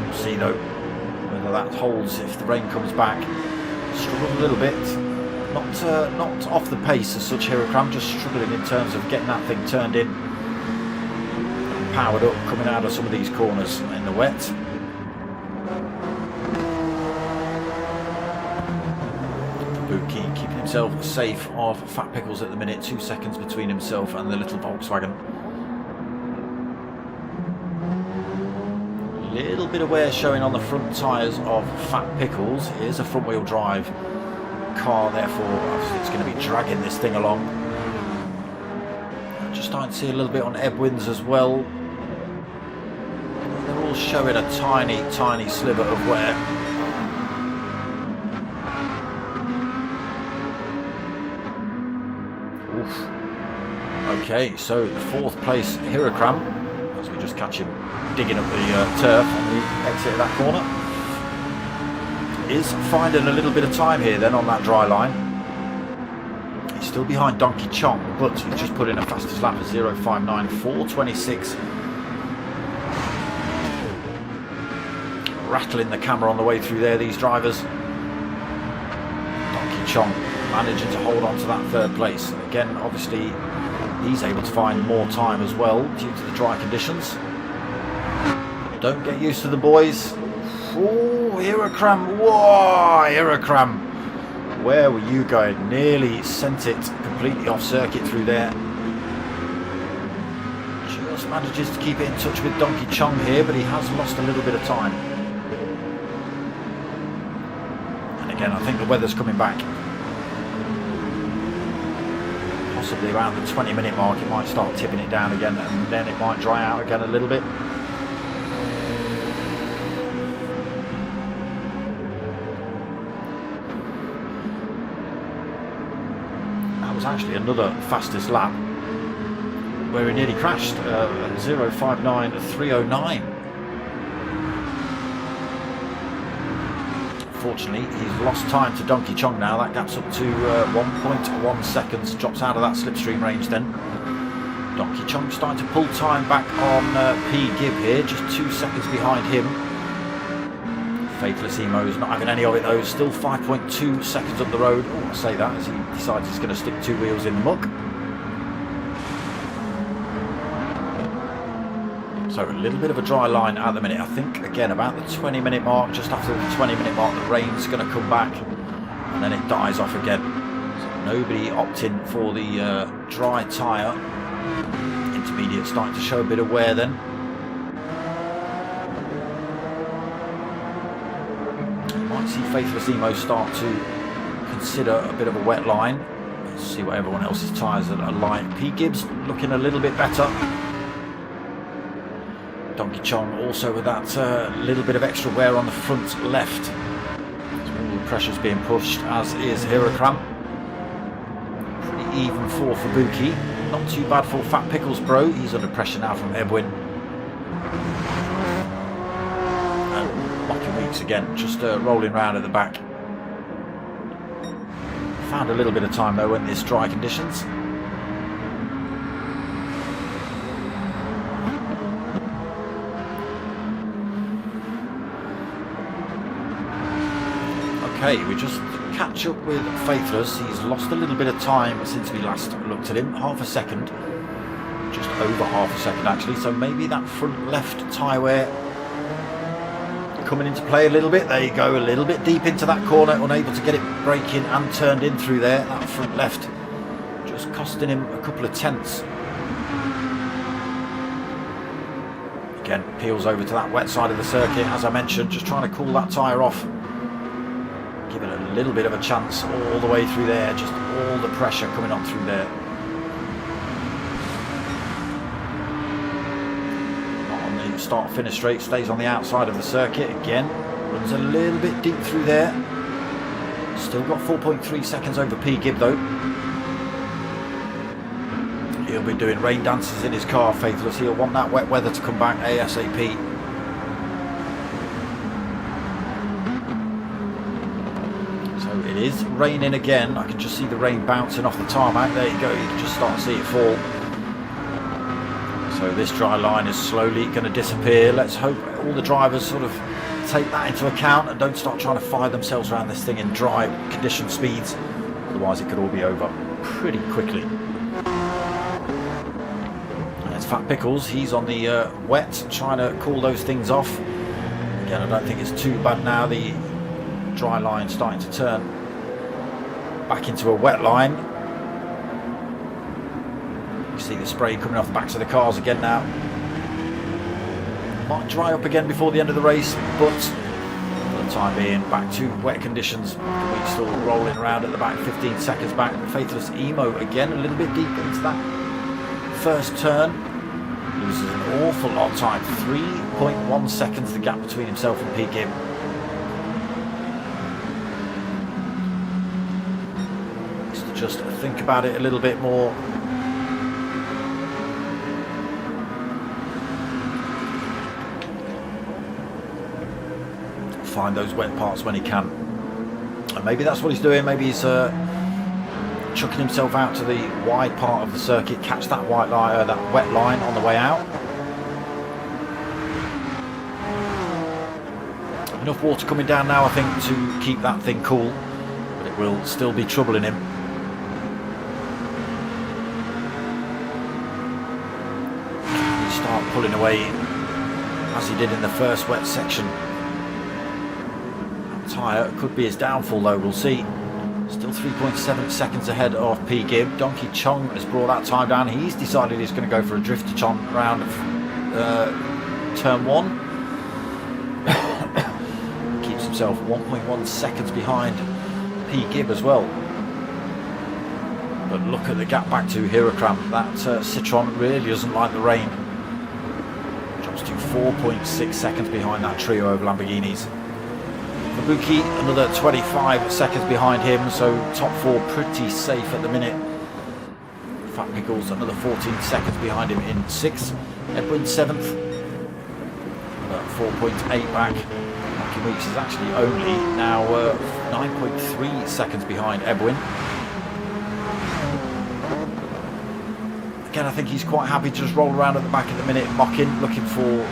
We'll see though whether that holds if the rain comes back. Struggled a little bit. Not off the pace as such, Hirakram, just struggling in terms of getting that thing turned in and powered up coming out of some of these corners in the wet. Fubuki keeping himself safe of Fat Pickles at the minute, 2 seconds between himself and the little Volkswagen. Little bit of wear showing on the front tyres of Fat Pickles. Here's a front wheel drive car, therefore obviously it's going to be dragging this thing along. Just starting to see a little bit on Edwin's as well. They're all showing a tiny sliver of wear. Oof. Okay, so the 4th place Hirakram, as we just catch him digging up the turf on the exit of that corner, is finding a little bit of time here then on that dry line. He's still behind Donkey Chong, but he's just put in a fastest lap of 0:59.426. Rattling the camera on the way through there, these drivers. Donkey Chong managing to hold on to that 3rd place. Again, obviously he's able to find more time as well due to the dry conditions. Don't get used to the boys. Oh, Hirakram. Whoa, Hirakram. Where were you going? Nearly sent it completely off circuit through there. Just manages to keep it in touch with Donkey Chong here, but he has lost a little bit of time. And again, I think the weather's coming back. possibly around the 20-minute mark it might start tipping it down again, and then it might dry out again a little bit. That was actually another fastest lap where he nearly crashed at 0:59.309. Fortunately, he's lost time to Donkey Chong now. That gap's up to 1.1 seconds, drops out of that slipstream range then. Donkey Chong starting to pull time back on P. Gibb here, just 2 seconds behind him. Faithless Emo's not having any of it though, still 5.2 seconds up the road. Oh, I say that as he decides he's going to stick 2 wheels in the muck. So a little bit of a dry line at the minute. I think again about the 20-minute mark, just after the 20-minute mark, the rain's going to come back and then it dies off again. So nobody opting for the dry tyre. Intermediate starting to show a bit of wear then. You might see Faithless Emo start to consider a bit of a wet line. Let's see what everyone else's tyres are like. P. Gibbs looking a little bit better. Donkey Chong also with that little bit of extra wear on the front left. So all the pressure's being pushed, as is Hirakram. Pretty even for Fubuki. Not too bad for Fat Pickles Bro. He's under pressure now from Edwin. And Locking Weeks again, just rolling round at the back. Found a little bit of time though in this dry conditions. Okay, we just catch up with Faithless. He's lost a little bit of time since we last looked at him. Half a second. Just over half a second actually. So maybe that front left tyre wear coming into play a little bit. There you go, a little bit deep into that corner. Unable to get it braking and turned in through there. That front left just costing him a couple of tenths. Again, peels over to that wet side of the circuit. As I mentioned, just trying to cool that tyre off. Give it a little bit of a chance all the way through there, just all the pressure coming on through there. Not on the start finish straight, stays on the outside of the circuit again, runs a little bit deep through there. Still got 4.3 seconds over P. Gibb though. He'll be doing rain dances in his car, Faithless. He'll want that wet weather to come back ASAP. It is raining again. I can just see the rain bouncing off the tarmac. There you go, you can just start to see it fall. So this dry line is slowly going to disappear. Let's hope all the drivers sort of take that into account and don't start trying to fire themselves around this thing in dry condition speeds. Otherwise it could all be over pretty quickly. And it's Fat Pickles. He's on the wet, trying to cool those things off. Again, I don't think it's too bad now. The dry line starting to turn back into a wet line. You see the spray coming off the backs of the cars again now. Might dry up again before the end of the race, but for the time being, back to wet conditions. We're still rolling around at the back, 15 seconds back. Faithless Emo again, a little bit deep into that first turn. Loses an awful lot of time, 3.1 seconds the gap between himself and P. Gibb. Just think about it a little bit more. Find those wet parts when he can. And maybe that's what he's doing. Maybe he's chucking himself out to the wide part of the circuit, catch that white line, that wet line on the way out. Enough water coming down now, I think, to keep that thing cool, but it will still be troubling him. Start pulling away as he did in the first wet section. That tyre could be his downfall though, we'll see. Still 3.7 seconds ahead of P. Gibb. Donkey Chong has brought that time down. He's decided he's going to go for a drifter Chong round of turn 1. Keeps himself 1.1 seconds behind P. Gibb as well. But look at the gap back to Hirakram. That Citroen really doesn't like the rain. Drops to 4.6 seconds behind that trio of Lamborghinis. Ibuki another 25 seconds behind him, so top four pretty safe at the minute. Fat Pickles another 14 seconds behind him in 6th. Edwin 7th, 4.8 back. Monkey Weeks is actually only now 9.3 seconds behind Edwin. Again, I think he's quite happy to just roll around at the back at the minute, mocking, looking for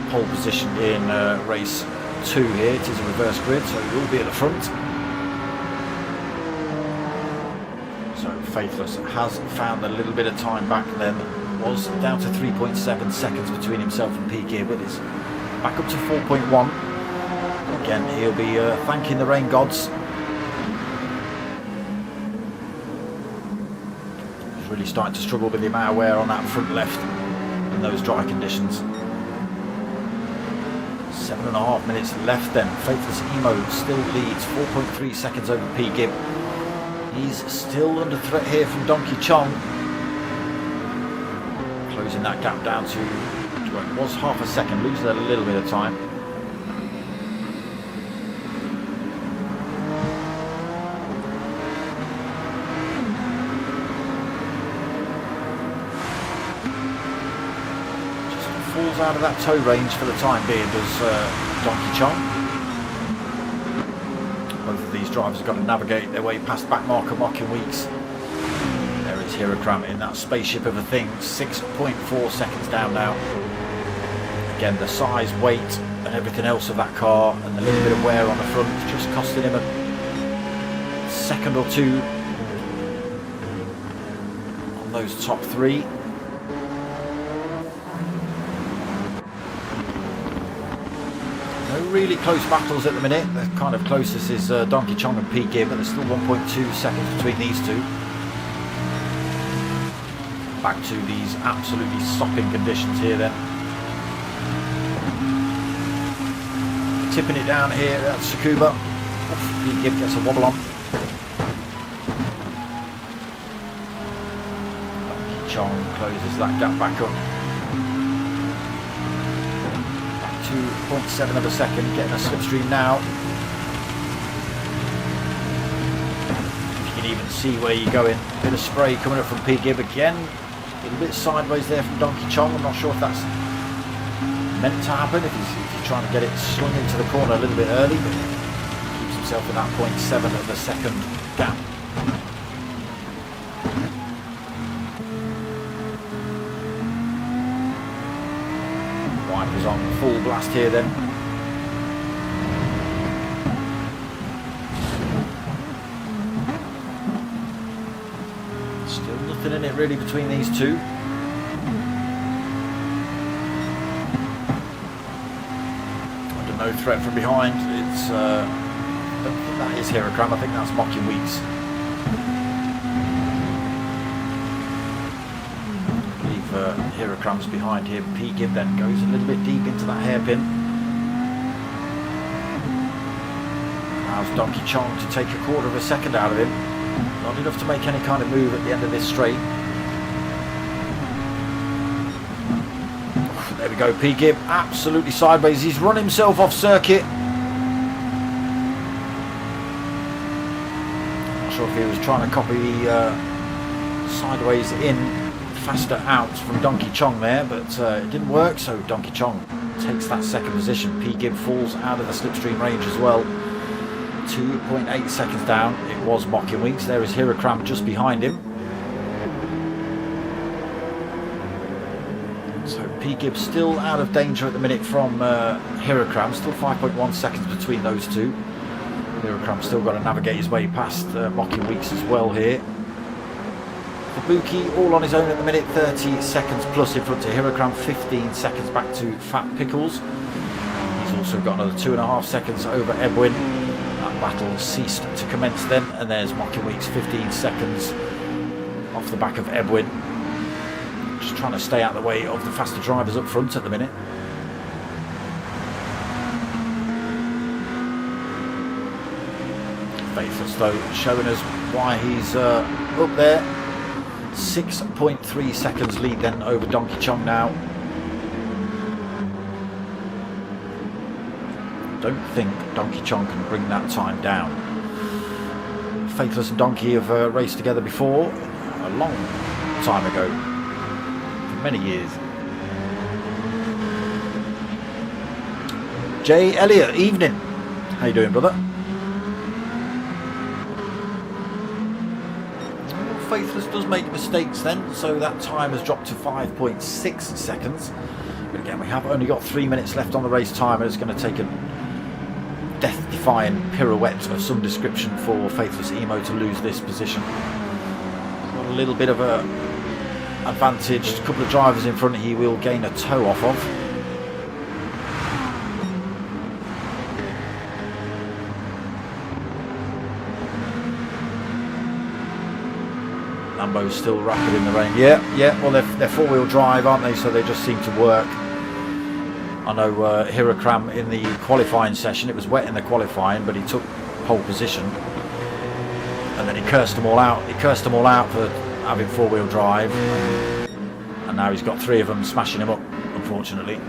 pole position in race 2 here. It is a reverse grid, so he will be at the front. So Faithless has found a little bit of time back then. Was down to 3.7 seconds between himself and P Gear, but is back up to 4.1. Again, he'll be thanking the rain gods. He's really starting to struggle with the amount of wear on that front left in those dry conditions. 7.5 minutes left then. Faithless Emo still leads 4.3 seconds over P Gib. He's still under threat here from Donkey Chong. Closing that gap down to, well, it was half a second, losing a little bit of time. Just falls out of that tow range for the time being, does Donkey Chong. Both of these drivers have got to navigate their way past back marker Mocking Weeks. There is Hirakram in that spaceship of a thing, 6.4 seconds down now. Again, the size, weight and everything else of that car and the little bit of wear on the front is just costing him a second or two on those top three. No really close battles at the minute. The kind of closest is Donkey Chong and P Gib, but there's still 1.2 seconds between these two. Back to these absolutely sopping conditions here then. Tipping it down here at Tsukuba. P Gib gets a wobble on. Donkey Chong closes that gap back up. 2.7 of a second, getting a slipstream now. You can even see where you're going. Bit of spray coming up from P Gib again. A little bit sideways there from Donkey Chong. I'm not sure if that's meant to happen, if he's trying to get it slung into the corner a little bit early, but keeps himself in that 0.7 of a second gap. Wipers on full blast here then. Still nothing in it really between these two. Under no threat from behind. It's I don't think that is Hirakram, I think that's Mocking Weeks. Hirakram's behind him. P Gib then goes a little bit deep into that hairpin. Allows Donkey Chong to take a quarter of a second out of him. Not enough to make any kind of move at the end of this straight. There we go, P Gib absolutely sideways. He's run himself off circuit. Not sure if he was trying to copy the sideways in, faster out from Donkey Chong there, but it didn't work, so Donkey Chong takes that second position. P Gib falls out of the slipstream range as well. 2.8 seconds down. It was Mocking Weeks. There is Hirakram just behind him. So P Gib still out of danger at the minute from Hirakram. Still 5.1 seconds between those two. Hirakram's still got to navigate his way past Mocking Weeks as well here. Ibuki all on his own at the minute, 30 seconds plus in front of Hirakram, 15 seconds back to Fat Pickles. He's also got another 2.5 seconds over Edwin. That battle ceased to commence then, and there's Mocking Weeks, 15 seconds off the back of Edwin. Just trying to stay out of the way of the faster drivers up front at the minute. Faithless though, showing us why he's up there. 6.3 seconds lead then over Donkey Chong now. Don't think Donkey Chong can bring that time down. Faithless and Donkey have raced together before, a long time ago, for many years. Jay Elliott, evening. How you doing, brother? Faithless does make mistakes then, so that time has dropped to 5.6 seconds. But again, we have only got 3 minutes left on the race time, and it's going to take a death-defying pirouette of some description for Faithless Emo to lose this position. Got a little bit of a advantage, a couple of drivers in front he will gain a toe off of. Lambo's still rapid in the rain. Yeah, well they're four-wheel drive, aren't they, so they just seem to work. I know Hirakram in the qualifying session, it was wet in the qualifying, but he took pole position. And then he cursed them all out. He cursed them all out for having four-wheel drive. And now he's got 3 of them smashing him up, unfortunately.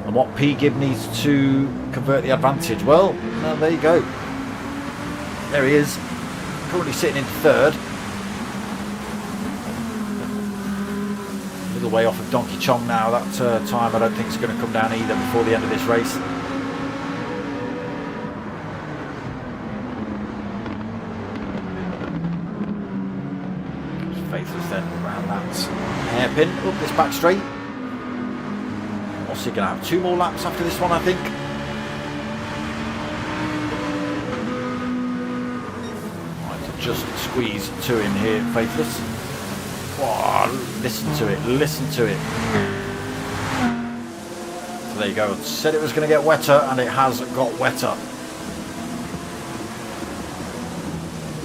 And what P. Gibb needs to convert the advantage? Well, there you go. There he is, currently sitting in 3rd. Way off of Donkey Chong now. That time I don't think is going to come down either before the end of this race. Faithless then around that hairpin up this back straight. What's he going to have? 2 more laps after this one, I think. Right, to just squeeze 2 in here, Faithless. Oh, listen to it, listen to it. So there you go. Said it was going to get wetter, and it has got wetter.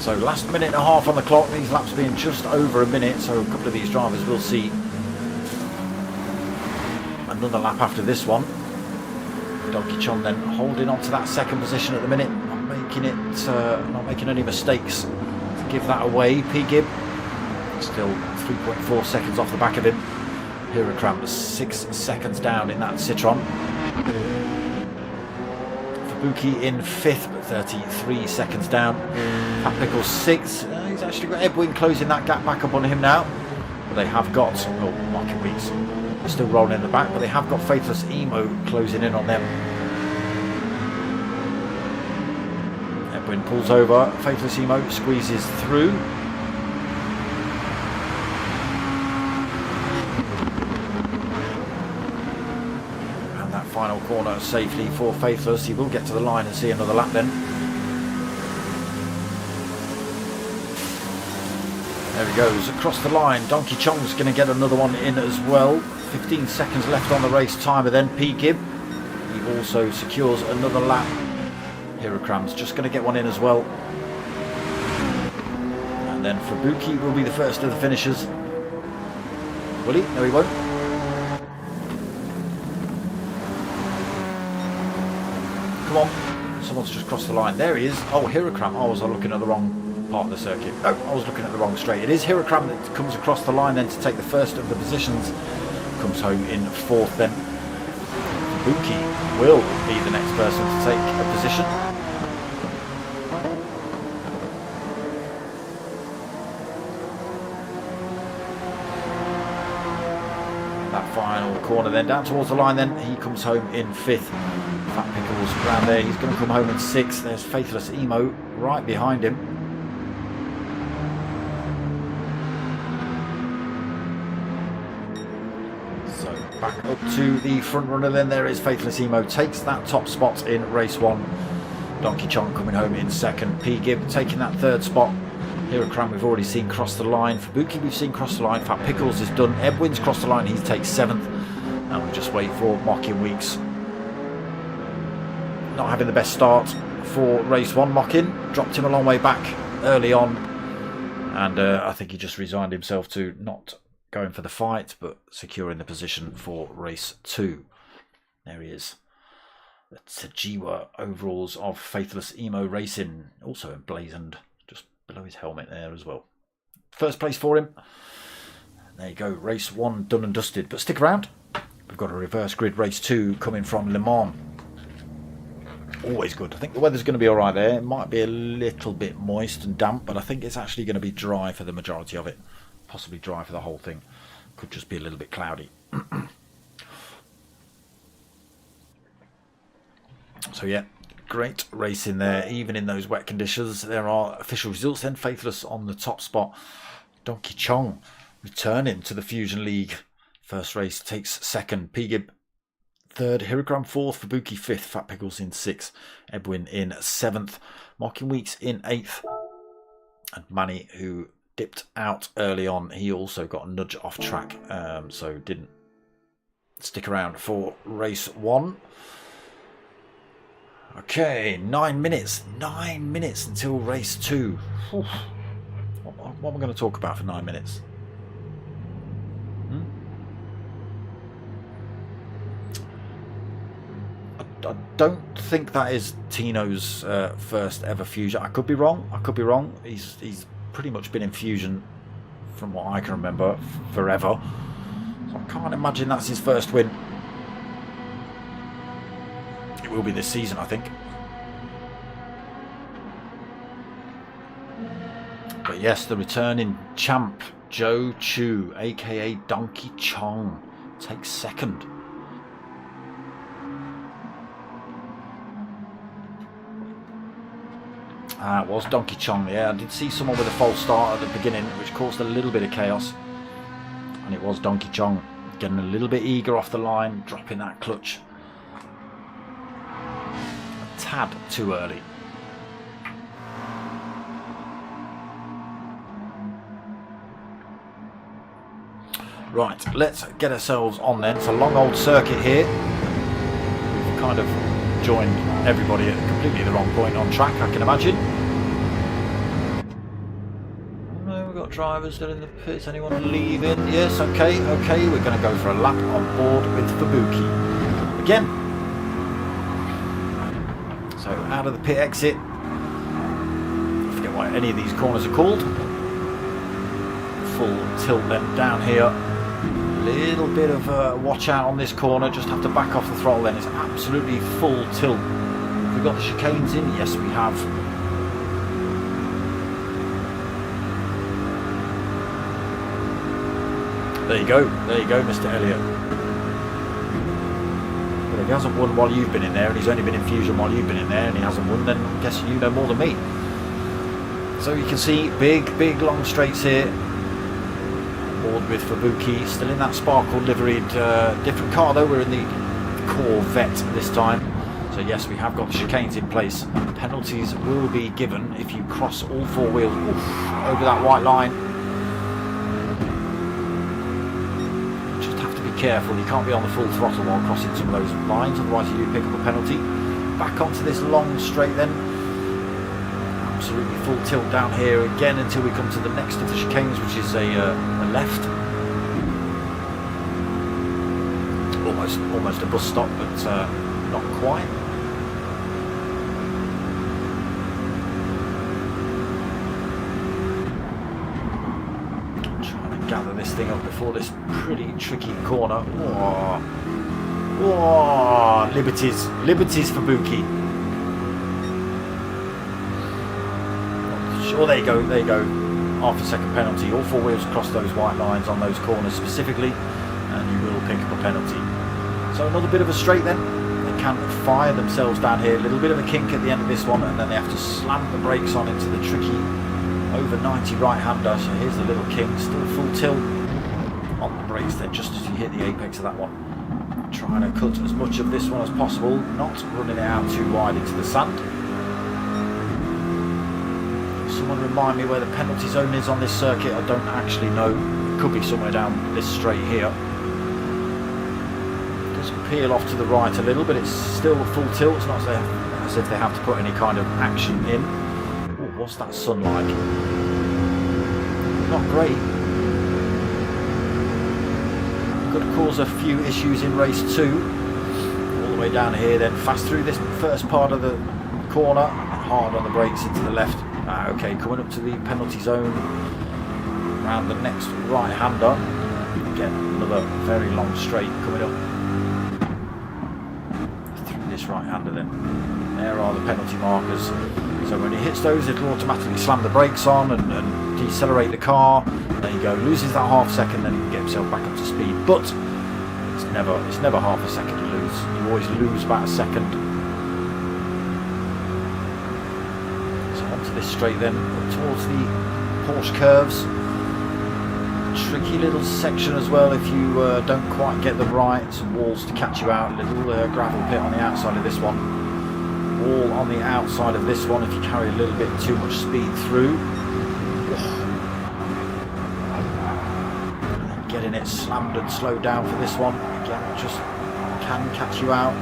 So last minute and a half on the clock, these laps being just over a minute, so a couple of these drivers will see another lap after this one. Donkey Chong then holding on to that 2nd position at the minute, not making any mistakes to give that away. P. Gibb still 3.4 seconds off the back of him. Hirakram 6 seconds down in that Citroen. Fubuki in 5th, but 33 seconds down. Pat Pickles 6th. He's actually got Edwin closing that gap back up on him now. But they have got, Marking Weeks still rolling in the back, but they have got Faithless Emo closing in on them. Edwin pulls over, Faithless Emo squeezes through. Final corner safely for Faithless. He will get to the line and see another lap then. There he goes, across the line. Donkey Chong's going to get another one in as well. 15 seconds left on the race timer then. P. Gibb, he also secures another lap. Hirakram's just going to get one in as well. And then Fubuki will be the first of the finishers. Will he? No, he won't. Come on, someone's just crossed the line. There he is. Oh, Hirakram. I was looking at the wrong part of the circuit. Oh, I was looking at the wrong straight. It is Hirakram that comes across the line then to take the first of the positions. Comes home in 4th then. Fubuki will be the next person to take a position. That final corner then down towards the line then. He comes home in 5th. Fat Pickles around there, he's going to come home in 6th. There's Faithless Emo right behind him. So back up to the front runner then. There is Faithless Emo, takes that top spot in race 1. Donkey Chong coming home in 2nd. P. Gibb taking that 3rd spot. Hirakram we've already seen cross the line. Fubuki we've seen cross the line. Fat Pickles is done. Edwin's crossed the line, he takes 7th. And we just wait for Mocking Weeks. Not having the best start for race 1. Mocking dropped him a long way back early on, and I think he just resigned himself to not going for the fight but securing the position for race 2. There he is. the Tsukuba overalls of Faithless Emo Racing, also emblazoned just below his helmet there as well. First place for him. There you go, race 1 done and dusted. But stick around, we've got a reverse grid race 2 coming from Le Mans. Always good. I think the weather's going to be alright there. It might be a little bit moist and damp, but I think it's actually going to be dry for the majority of it. Possibly dry for the whole thing. Could just be a little bit cloudy. So yeah, great race in there, even in those wet conditions. There are official results then. Faithless on the top spot. Donkey Chong returning to the Fusion League. First race takes second. Pigib third. Hirogram fourth. Fubuki fifth. Fat Pickles in sixth. Edwin in seventh. Marking Weeks in eighth. And Manny, who dipped out early on, he also got a nudge off track, so didn't stick around for race 1. Okay, 9 minutes. 9 minutes until race 2. What am I going to talk about for 9 minutes? I don't think that is Tino's first ever Fusion. I could be wrong. He's pretty much been in Fusion, from what I can remember, forever. So I can't imagine that's his first win. It will be this season, I think. But yes, the returning champ, Joe Chu, aka Donkey Chong, takes second. It was Donkey Chong, yeah. I did see someone with a false start at the beginning, which caused a little bit of chaos. And it was Donkey Chong getting a little bit eager off the line, dropping that clutch a tad too early. Right, let's get ourselves on then. It's a long old circuit here. We've kind of joined everybody at completely the wrong point on track, I can imagine. No, we've got drivers still in the pits. Anyone leaving? Yes, okay. We're going to go for a lap on board with Fubuki again. So out of the pit exit. I forget what any of these corners are called. Full tilt then down here. Little bit of watch out on this corner, just have to back off the throttle then. It's absolutely full tilt. Have we got the chicanes in? Yes, we have. There you go, Mr. Elliott. But if he hasn't won while you've been in there, and he's only been in Fusion while you've been in there, and he hasn't won, then I'm guessing you know more than me. So you can see big long straights here. Board with Fubuki, still in that sparkle liveried, different car though. We're in the Corvette this time. So yes, we have got the chicanes in place. Penalties will be given if you cross all four wheels over that white line. Just have to be careful, you can't be on the full throttle while crossing some of those lines, otherwise you do pick up a penalty. Back onto this long straight then. Absolutely full tilt down here again until we come to the next of the chicanes, which is a left. Almost a bus stop, but not quite. Trying to gather this thing up before this pretty tricky corner. Whoa, liberties for Fubuki. Oh, there you go. Half a second penalty. All four wheels across those white lines on those corners specifically, and you will pick up a penalty. So another bit of a straight then. They can fire themselves down here. A little bit of a kink at the end of this one, and then they have to slam the brakes on into the tricky over 90 right-hander. So here's the little kink, still full tilt on the brakes then, just as you hit the apex of that one. Trying to cut as much of this one as possible, not running it out too wide into the sand. Someone remind me where the penalty zone is on this circuit. I don't actually know. It could be somewhere down this straight here. Does peel off to the right a little, but it's still full tilt. It's not as if they have to put any kind of action in. Ooh, what's that sun like? Not great. Could cause a few issues in race 2. All the the way down here, then fast through this first part of the corner, hard on the brakes into the left. Okay, coming up to the penalty zone, around the next right-hander. Again, another very long straight coming up through this right-hander then. There are the penalty markers. So when he hits those, it'll automatically slam the brakes on and decelerate the car. There you go, loses that half second, then get himself back up to speed. But it's never half a second to lose. You always lose about a second. So onto this straight then, up towards the Porsche curves. Tricky little section as well if you don't quite get them right. Some walls to catch you out. A little gravel pit on the outside of this one. Wall on the outside of this one if you carry a little bit too much speed through. Getting it slammed and slowed down for this one. Again, just can catch you out.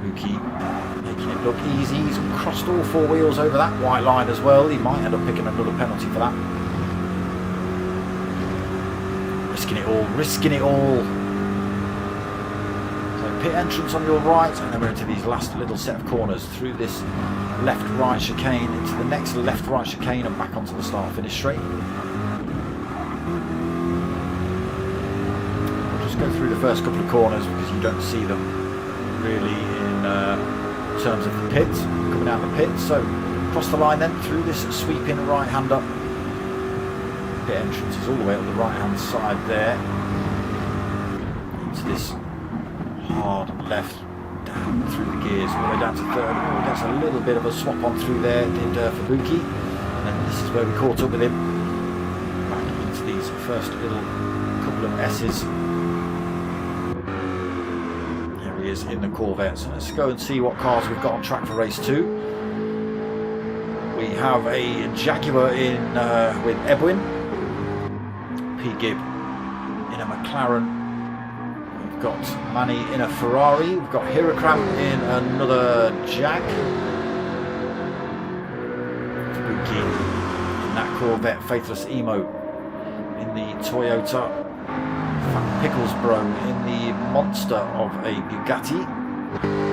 Tsukuba making it look easy. He's crossed all four wheels over that white line as well. He might end up picking another penalty for that. Risking it all, risking it all. So pit entrance on your right, and then we're into these last little set of corners through this left-right chicane into the next left-right chicane and back onto the start-finish straight. We'll just go through the first couple of corners because you don't see them really in terms of the pit, coming out of the pit. So across the line then through this sweeping right-hander. Pit entrance is all the way up the right hand side there into this hard left down through the gears all the way down to third. Oh, gets a little bit of a swap on through there, did Tsukuba, and then this is where we caught up with him back into these first little couple of S's. There he is in the Corvette. So let's go and see what cars we've got on track for race 2. We have a Jaguar in with Edwin, P. Gibb in a McLaren, we've got Manny in a Ferrari, we've got Hirakram in another Jag, Tsukuba in that Corvette, Faithless Emo in the Toyota, Fat Pickles Bro in the monster of a Bugatti,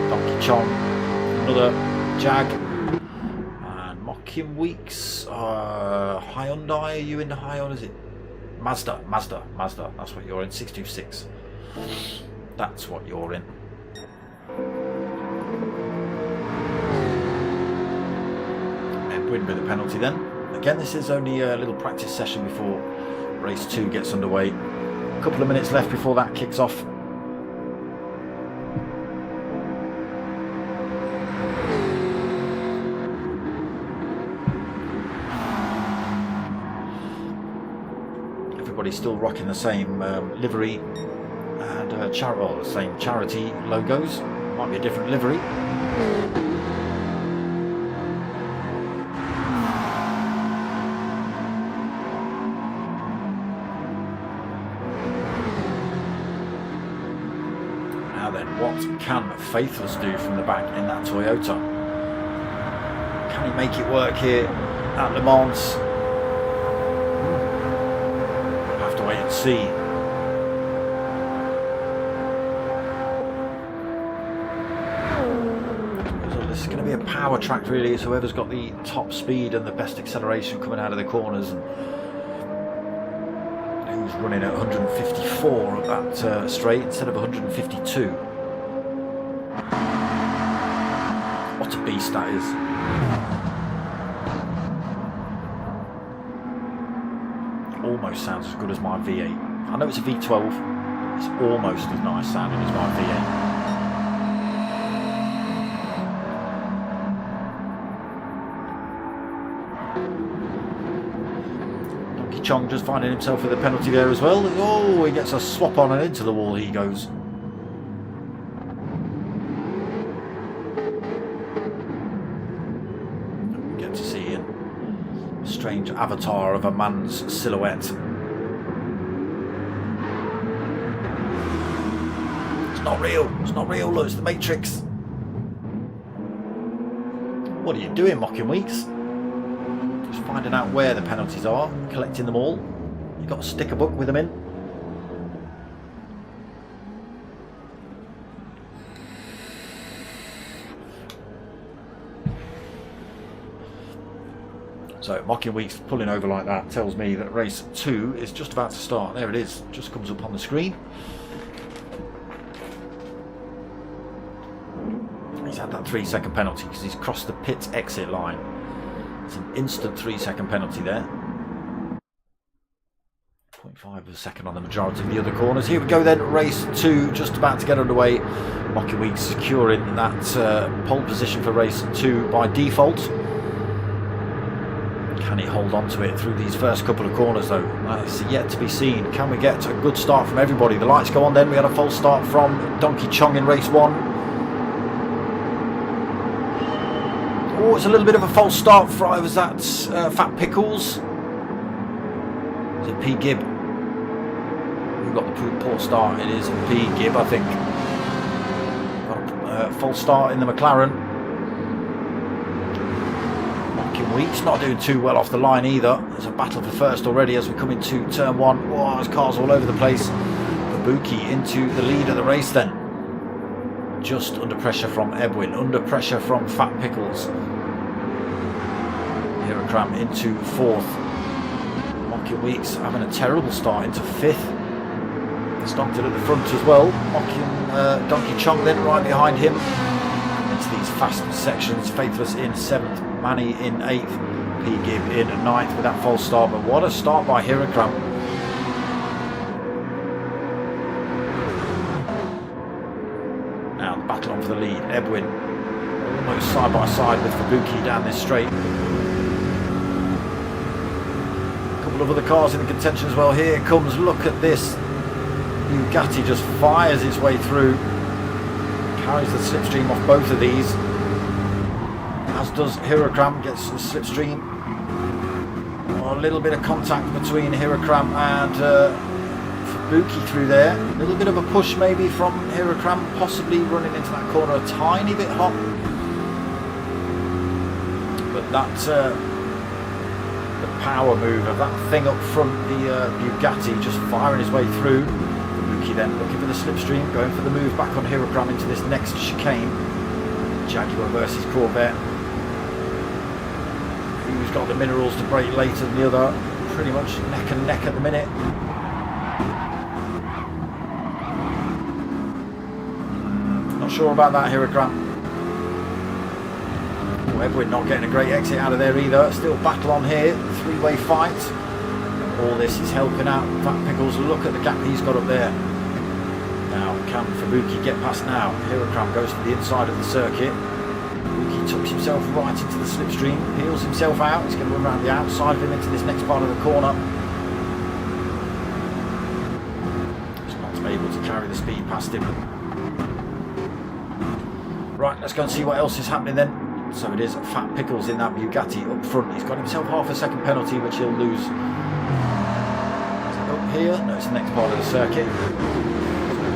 Donkey Chong another Jag, and Mocking Weeks, Hyundai, are you in the Hyundai, is it? Mazda, that's what you're in, 626. That's what you're in. Edwin with a penalty then. Again, this is only a little practice session before race 2 gets underway. A couple of minutes left before that kicks off. Everybody's still rocking the same livery and the same charity logos. Might be a different livery. Now then, what can Faithless do from the back in that Toyota? Can he make it work here at Le Mans? Wait and see. So this is going to be a power track really, so whoever's got the top speed and the best acceleration coming out of the corners, and who's running at 154 at that straight instead of 152. What a beast that is. Almost sounds as good as my V8. I know it's a V12, it's almost as nice sounding as my V8. Donkey Chong just finding himself with a penalty there as well. Oh, he gets a swap on and into the wall he goes. We get to see a strange avatar of a man's silhouette. It's not real, look, it's the Matrix. What are you doing, Mocking Weeks? Just finding out where the penalties are, collecting them all. You got a sticker book with them in. So Mocking Weeks pulling over like that tells me that race 2 is just about to start. There it is, just comes up on the screen. He's had that 3-second penalty because he's crossed the pit exit line. It's an instant 3-second penalty there. 0.5 of a second on the majority of the other corners. Here we go then, race 2 just about to get underway. Mocking Weeks securing that pole position for race 2 by default. Can he hold on to it through these first couple of corners though? That's yet to be seen. Can we get a good start from everybody? The lights go on then. We had a false start from Donkey Chong in race 1. Oh, it's a little bit of a false start from, was that Fat Pickles? Is it P. Gibb? Who got the poor start? It is P. Gibb, I think. Got a false start in the McLaren. Weeks not doing too well off the line either. There's a battle for first already as we come into turn 1. Oh, there's cars all over the place. Ibuki into the lead of the race then. Just under pressure from Edwin, under pressure from Fat Pickles. Hirokram into 4th. Mocking Weeks having a terrible start into 5th. Stockton at the front as well. Mocking Donkey Chong then right behind him. Into these fast sections. Faithless in 7th. Manny in 8th, P. Gibb in 9th with that false start, but what a start by Hirokram. Now the battle on for the lead, Edwin almost side by side with Fubuki down this straight. A couple of other cars in the contention as well. Here comes, look at this, Bugatti just fires its way through, carries the slipstream off both of these. As does Hirokram, gets the slipstream. Oh, a little bit of contact between Hirokram and Fubuki through there. A little bit of a push maybe from Hirokram, possibly running into that corner a tiny bit hot. But that the power move of that thing up front, the Bugatti just firing his way through. Fubuki then looking for the slipstream, going for the move back on Hirokram into this next chicane. Jaguar versus Corvette. Who's got the minerals to brake later than the other? Pretty much neck and neck at the minute. Not sure about that, Hirokram. Oh, Edwin not getting a great exit out of there either. Still battle on here. 3-way fight. All this is helping out Fat Pickles. Look at the gap he's got up there. Now, can Fubuki get past now? Hirokram goes to the inside of the circuit. Fubuki tucks himself right into the slipstream, peels himself out. He's going to run around the outside of him into this next part of the corner. He's not able to carry the speed past him. Right, let's go and see what else is happening then. So it is Fat Pickles in that Bugatti up front. He's got himself half a second penalty, which he'll lose. Is it up here? No, it's the next part of the circuit.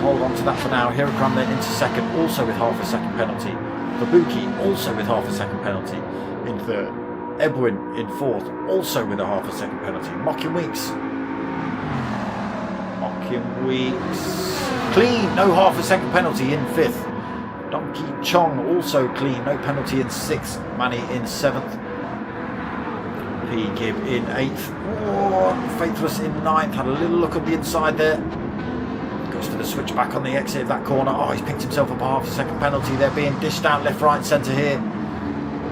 Hold on to that for now. Hirokram then into second, also with half a second penalty. Fubuki also with half a second penalty in 3rd. Edwin in 4th, also with a half a second penalty. Mocking Weeks. Mocking Weeks. Clean, no half a second penalty in 5th. Donkey Chong also clean, no penalty in 6th. Manny in 7th. P. Gibb in 8th. Oh, Faithless in 9th. Had a little look at the inside there. Goes to the switchback on the exit of that corner. Oh, he's picked himself up a half a second penalty. They're being dished out left, right, centre here.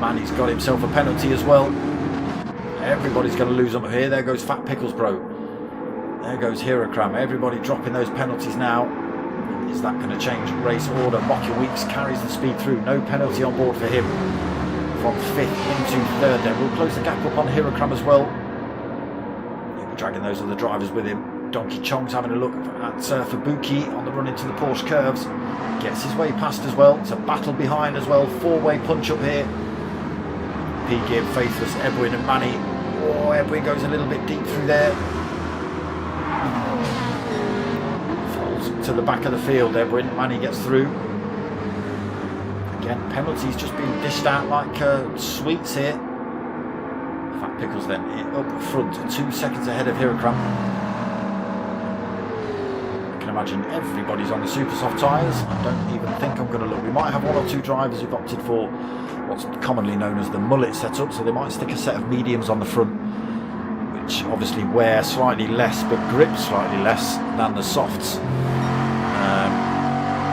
Manny's got himself a penalty as well. Everybody's going to lose them here. There goes Fat Pickles Bro. There goes Hirokram. Everybody dropping those penalties now. Is that going to change race order? Mocking Weeks carries the speed through. No penalty on board for him. From 5th into 3rd then. We'll close the gap up on Hirokram as well. He'll be dragging those other drivers with him. Donkey Chong's having a look at Fubuki on the run into the Porsche curves. Gets his way past as well. It's a battle behind as well. 4-way punch up here. P. Gibb, Faithless, Edwin and Manny. Oh, Edwin goes a little bit deep through there. Falls to the back of the field, Edwin. Manny gets through. Again, penalties just being dished out like sweets here. Fat Pickles then up front, 2 seconds ahead of Hirokram. imagine everybody's on the super soft tyres. I don't even think I'm going to look. We might have one or two drivers who've opted for what's commonly known as the mullet setup, so they might stick a set of mediums on the front, which obviously wear slightly less but grip slightly less than the softs.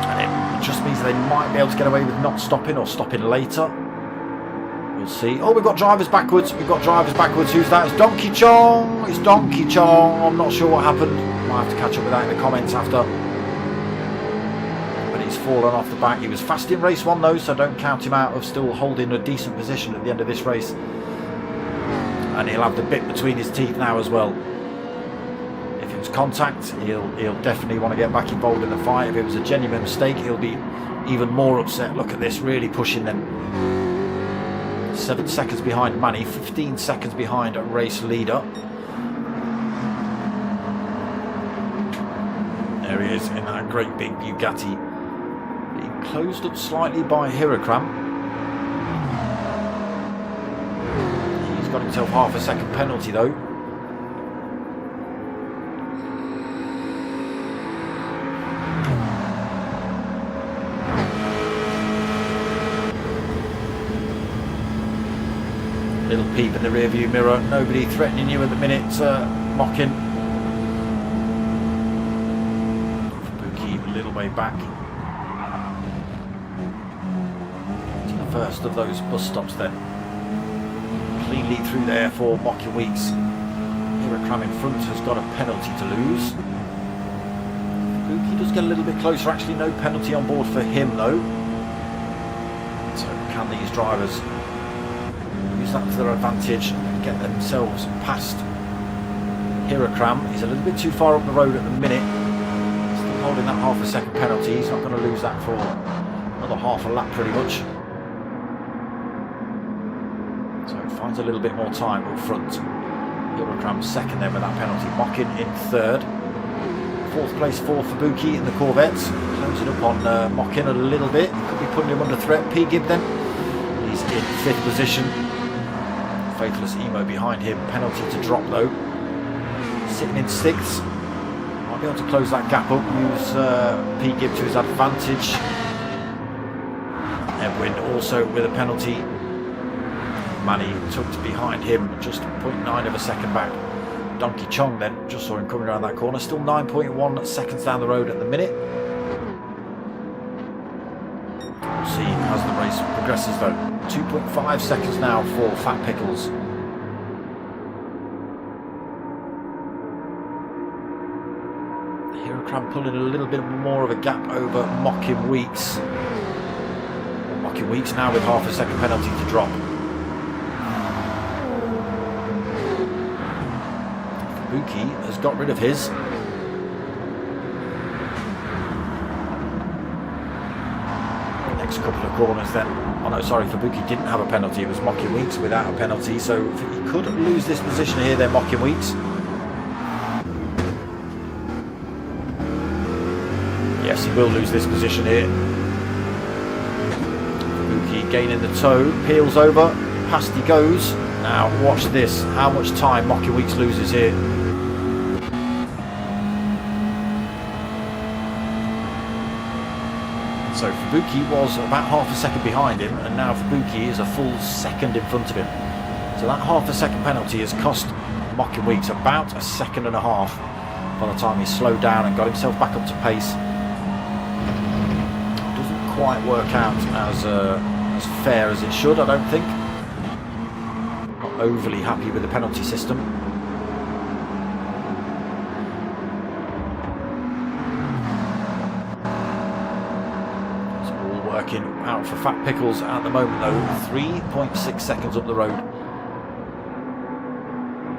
And it just means they might be able to get away with not stopping or stopping later. We'll see. Oh, we've got drivers backwards. We've got drivers backwards. Who's that? It's Donkey Chong. It's Donkey Chong. I'm not sure what happened. Might have to catch up with that in the comments after. But he's fallen off the back. He was fast in race one though, so don't count him out of still holding a decent position at the end of this race. And he'll have the bit between his teeth now as well. If it was contact, he'll definitely want to get back involved in the fight. If it was a genuine mistake, he'll be even more upset. Look at this, really pushing them. 7 seconds behind Manny, 15 seconds behind race leader. There he is in that great big Bugatti. Being closed up slightly by Hirakram. He's got himself half a second penalty though. Little peep in the rear view mirror, nobody threatening you at the minute, mocking. Fubuki a little way back. To the first of those bus stops then. Clean lead through there for Mocking Weeks. Hirakram in front has got a penalty to lose. Fubuki does get a little bit closer, actually no penalty on board for him though. So can these drivers use that to their advantage and get themselves past Hirakram? He's a little bit too far up the road at the minute. Still holding that half a second penalty. He's not going to lose that for another half a lap pretty much. So he finds a little bit more time up front. Hirakram second then with that penalty. Mocking in third. Fourth place for Fubuki in the Corvettes. Closing up on Mocking a little bit. Could be putting him under threat. P-Gib then. He's in fifth position. Faithless Emo behind him. Penalty to drop though. Sitting in sixth. Might be able to close that gap up. Use P-Gib to his advantage. Edwin also with a penalty. Manny tucked behind him. Just 0.9 of a second back. Donkey Chong then. Just saw him coming around that corner. Still 9.1 seconds down the road at the minute. We'll see as the race progresses though. 2.5 seconds now for Fat Pickles. Hirakram pulling a little bit more of a gap over Mocking Weeks. Mocking Weeks now with half a second penalty to drop. Fubuki has got rid of his. Next couple of corners then. Oh no, sorry, Fubuki didn't have a penalty. It was Mocking Weeks without a penalty. So if he could lose this position here, then Mocking Weeks. Yes, he will lose this position here. Fubuki gaining the toe, peels over, past he goes. Now watch this, how much time Mocking Weeks loses here. So Fubuki was about half a second behind him, and now Fubuki is a full second in front of him. So that half a second penalty has cost Mocking Weeks about a second and a half by the time he slowed down and got himself back up to pace. Doesn't quite work out as fair as it should, I don't think. Not overly happy with the penalty system. Working out for Fat Pickles at the moment though. 3.6 seconds up the road.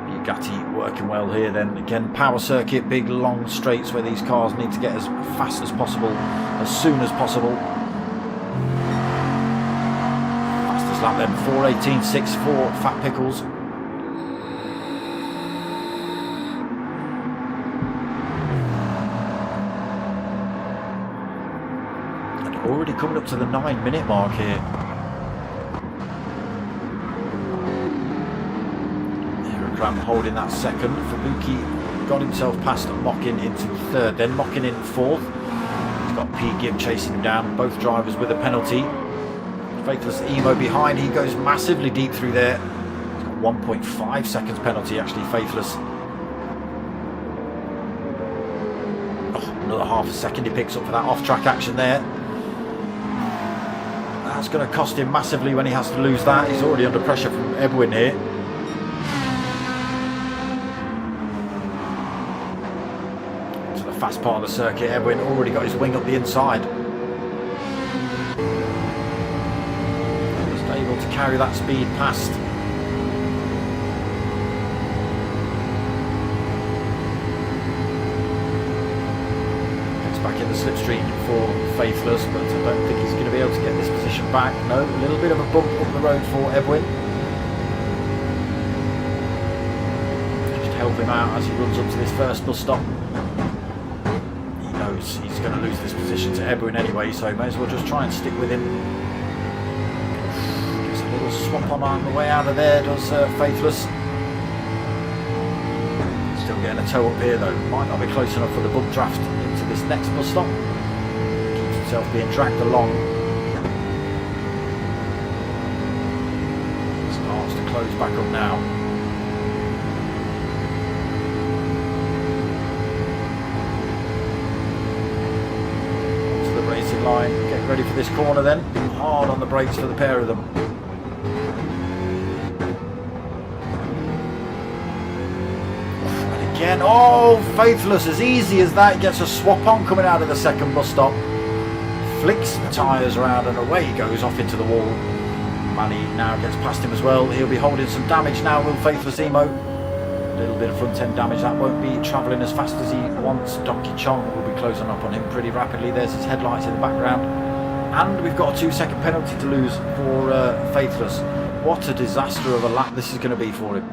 Bugatti working well here then. Again, power circuit, big long straights where these cars need to get as fast as possible, as soon as possible. Fastest lap then, 4:18.6 for Fat Pickles. Already coming up to the 9-minute mark here. Hirakram holding that second. Fubuki got himself past Mockin into third, then Mockin in fourth. He's got P. Gibb chasing him down, both drivers with a penalty. Faithless Emo behind, he goes massively deep through there. He's got 1.5 seconds penalty actually, Faithless. Oh, another half a second he picks up for that off-track action there. That's going to cost him massively when he has to lose that. He's already under pressure from Edwin here. To the fast part of the circuit, Edwin already got his wing up the inside. Just able to carry that speed past. Back in the slipstream for Faithless, but I don't think he's going to be able to get this position back. No, a little bit of a bump up the road for Edwin. Just help him out as he runs up to this first bus stop. He knows he's going to lose this position to Edwin anyway, so he may as well just try and stick with him. Gets a little swap on the way out of there, does Faithless. Still getting a toe up here though, might not be close enough for the bump draft into this next bus stop. Keeps himself being dragged along. Starts to close back up now. To the racing line, getting ready for this corner then. Hard on the brakes for the pair of them. Again, oh, Faithless, as easy as that, gets a swap on coming out of the second bus stop. Flicks the tyres around and away he goes off into the wall. Manny now gets past him as well. He'll be holding some damage now, will Faithless Emo. A little bit of front end damage, that won't be travelling as fast as he wants. Donkey Chong will be closing up on him pretty rapidly. There's his headlights in the background. And we've got a 2-second penalty to lose for Faithless. What a disaster of a lap this is going to be for him.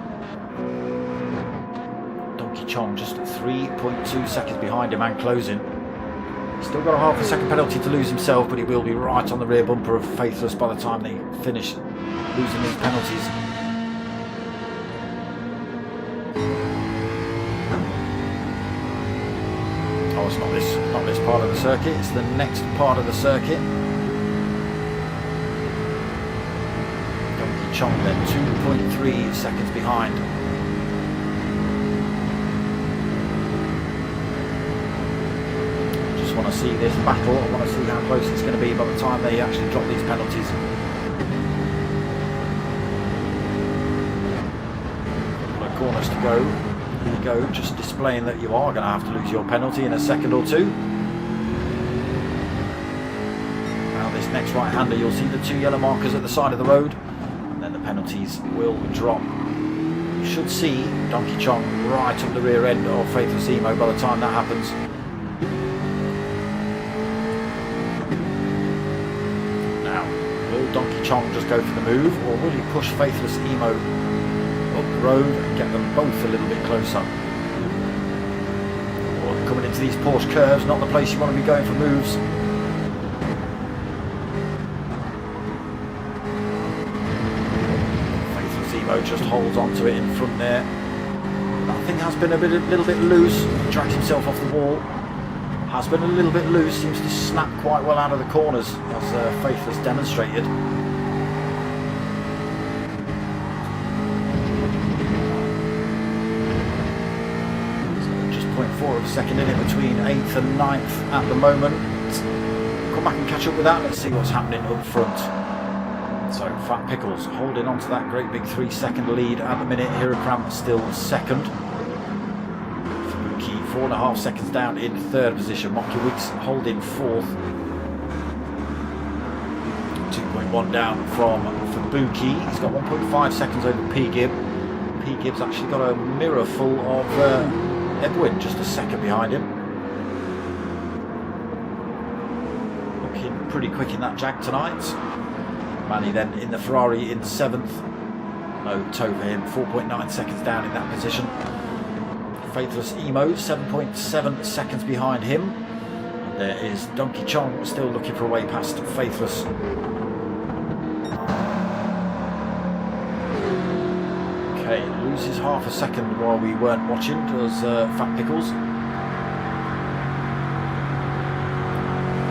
Chong just 3.2 seconds behind him and closing. Still got a half a second penalty to lose himself, but he will be right on the rear bumper of Faithless by the time they finish losing these penalties. Oh, it's not this part of the circuit, it's the next part of the circuit. Donkey Chong then 2.3 seconds behind. I want to see this battle, I want to see how close it's going to be by the time they actually drop these penalties. Couple of corners to go. There you go, just displaying that you are going to have to lose your penalty in a second or two. Now this next right-hander, you'll see the 2 yellow markers at the side of the road, and then the penalties will drop. You should see Donkey Chong right up the rear end of Faithless Emo by the time that happens. Donkey Chong just go for the move, or will he push Faithless Emo up the road and get them both a little bit closer? Or coming into these Porsche curves, not the place you want to be going for moves. Faithless Emo just holds onto it in front there. That thing has been a little bit loose, drags himself off the wall. Has been a little bit loose, seems to snap quite well out of the corners, as Faithless demonstrated. So just 0.4 of a second in between 8th and 9th at the moment. Come back and catch up with that, let's see what's happening up front. So Fat Pickles holding on to that great big 3-second lead at the minute. Hirokram still second. 4.5 seconds down in third position. Mokiewicz holding fourth. 2.1 down from Fubuki. He's got 1.5 seconds over P. Gibb. P. Gibb's actually got a mirror full of Edwin, just a second behind him. Looking pretty quick in that Jag tonight. Manny then in the Ferrari in 7th. No toe for him, 4.9 seconds down in that position. Faithless Emo, 7.7 seconds behind him. And there is Donkey Chong still looking for a way past Faithless. Okay, loses half a second while we weren't watching, does Fat Pickles.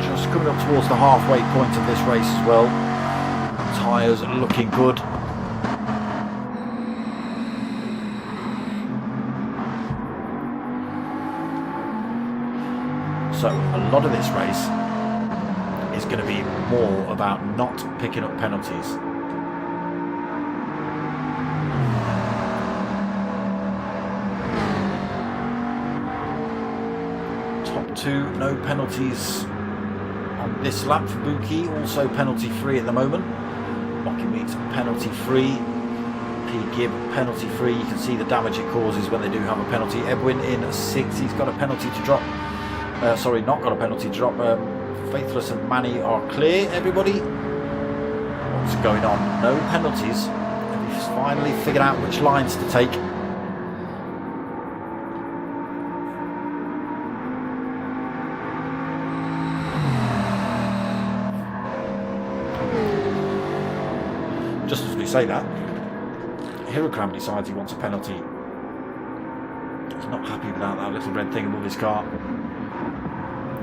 Just coming up towards the halfway point of this race as well. Tyres looking good. So a lot of this race is going to be more about not picking up penalties. Top two, no penalties on this lap for Buki, also penalty free at the moment. Rocky Meats penalty free. P. Gibb penalty free. You can see the damage it causes when they do have a penalty. Edwin in 6th, he's got a penalty to drop. Sorry, not got a penalty to drop. Faithless and Manny are clear, everybody. What's going on? No penalties. And he's finally figured out which lines to take. Just as we say that, Hirokram decides he wants a penalty. He's not happy without that little red thing above his car.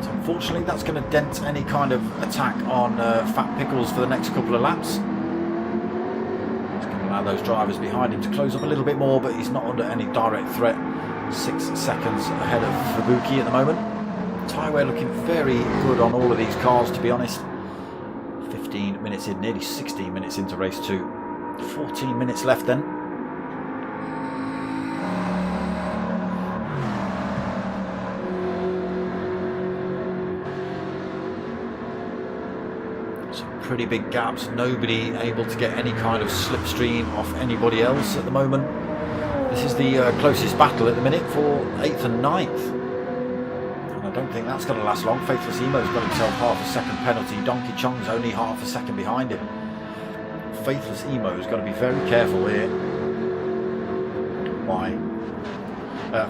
So unfortunately that's going to dent any kind of attack on Fat Pickles for the next couple of laps. He's going to allow those drivers behind him to close up a little bit more, but he's not under any direct threat. 6 seconds ahead of Fubuki at the moment. Tyre wear looking very good on all of these cars, to be honest. 15 minutes in, nearly 16 minutes into race 2. 14 minutes left then. Pretty big gaps, nobody able to get any kind of slipstream off anybody else at the moment. This is the closest battle at the minute for 8th and 9th. And I don't think that's going to last long. Faithless Emo's got himself half a second penalty. Donkey Chong's only half a second behind him. Faithless Emo's got to be very careful here. Why?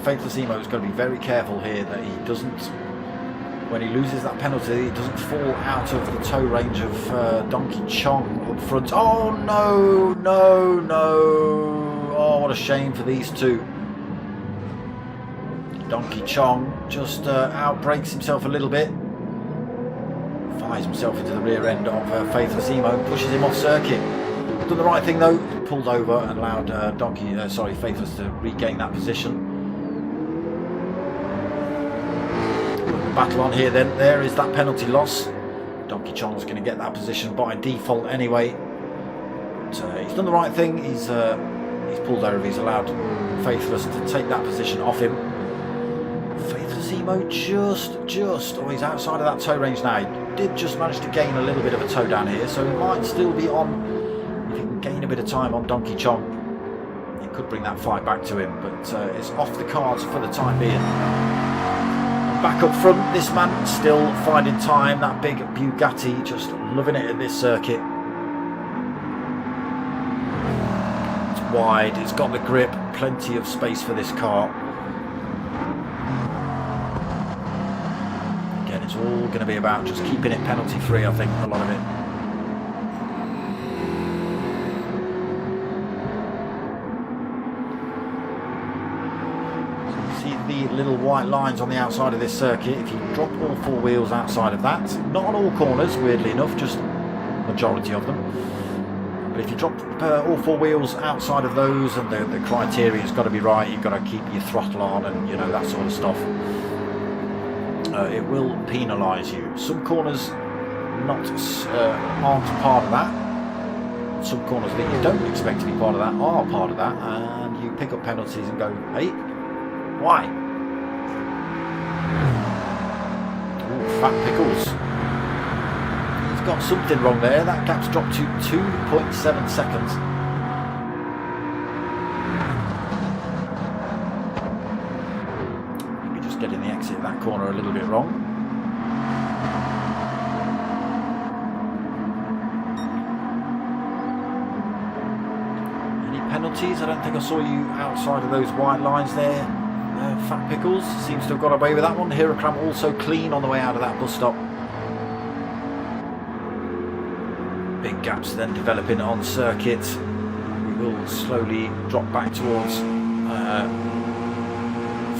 Faithless Emo's got to be very careful here that he doesn't, when he loses that penalty, it doesn't fall out of the tow range of Donkey Chong up front. Oh no, no, no. Oh, what a shame for these two. Donkey Chong just outbrakes himself a little bit. Fires himself into the rear end of Faithless Emo, pushes him off circuit. Done the right thing though, pulled over and allowed Faithless to regain that position. Battle on here then. There is that penalty loss. Donkey Chong's going to get that position by default anyway. So he's done the right thing. He's pulled over. He's allowed Faithless to take that position off him. Faithless Emo just he's outside of that tow range now. He did just manage to gain a little bit of a tow down here, so he might still be on. If he can gain a bit of time on Donkey Chong, he could bring that fight back to him, but it's off the cards for the time being. Back up front, this man still finding time. That big Bugatti just loving it at this circuit. It's wide, it's got the grip, plenty of space for this car. Again, it's all going to be about just keeping it penalty free, I think, a lot of it. The little white lines on the outside of this circuit. If you drop all 4 wheels outside of that, not on all corners weirdly enough, just majority of them, but if you drop all 4 wheels outside of those, and the criteria has got to be right, you've got to keep your throttle on and you know, that sort of stuff, it will penalise you. Some corners aren't part of that. Some corners that you don't expect to be part of that are part of that, and you pick up penalties and go, hey, why? Ooh, Fat Pickles. He's got something wrong there. That gap's dropped to 2.7 seconds. Maybe just getting the exit of that corner a little bit wrong. Any penalties? I don't think I saw you outside of those white lines there. Fat Pickles seems to have got away with that one. Hirokram also clean on the way out of that bus stop. Big gaps then developing on circuit. We will slowly drop back towards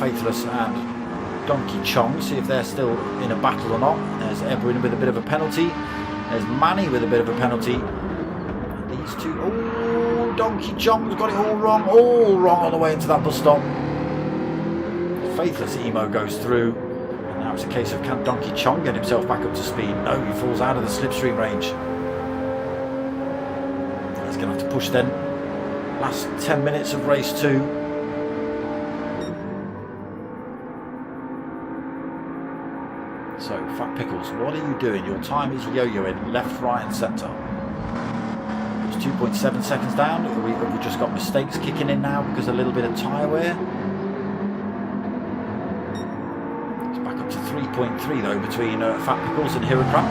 Faithless and Donkey Chong. See if they're still in a battle or not. There's Edwin with a bit of a penalty. There's Manny with a bit of a penalty. And these two, oh, Donkey Chong's got it all wrong on the way into that bus stop. Faithless Emo goes through. And now it's a case of can Donkey Chong get himself back up to speed? No, he falls out of the slipstream range. He's going to have to push then. Last 10 minutes of race 2. So, Fat Pickles, what are you doing? Your time is yo-yoing left, right and centre. It's 2.7 seconds down. Have we just got mistakes kicking in now because of a little bit of tyre wear? It's back up to 3.3 though between Fat Pickles and Hirakram.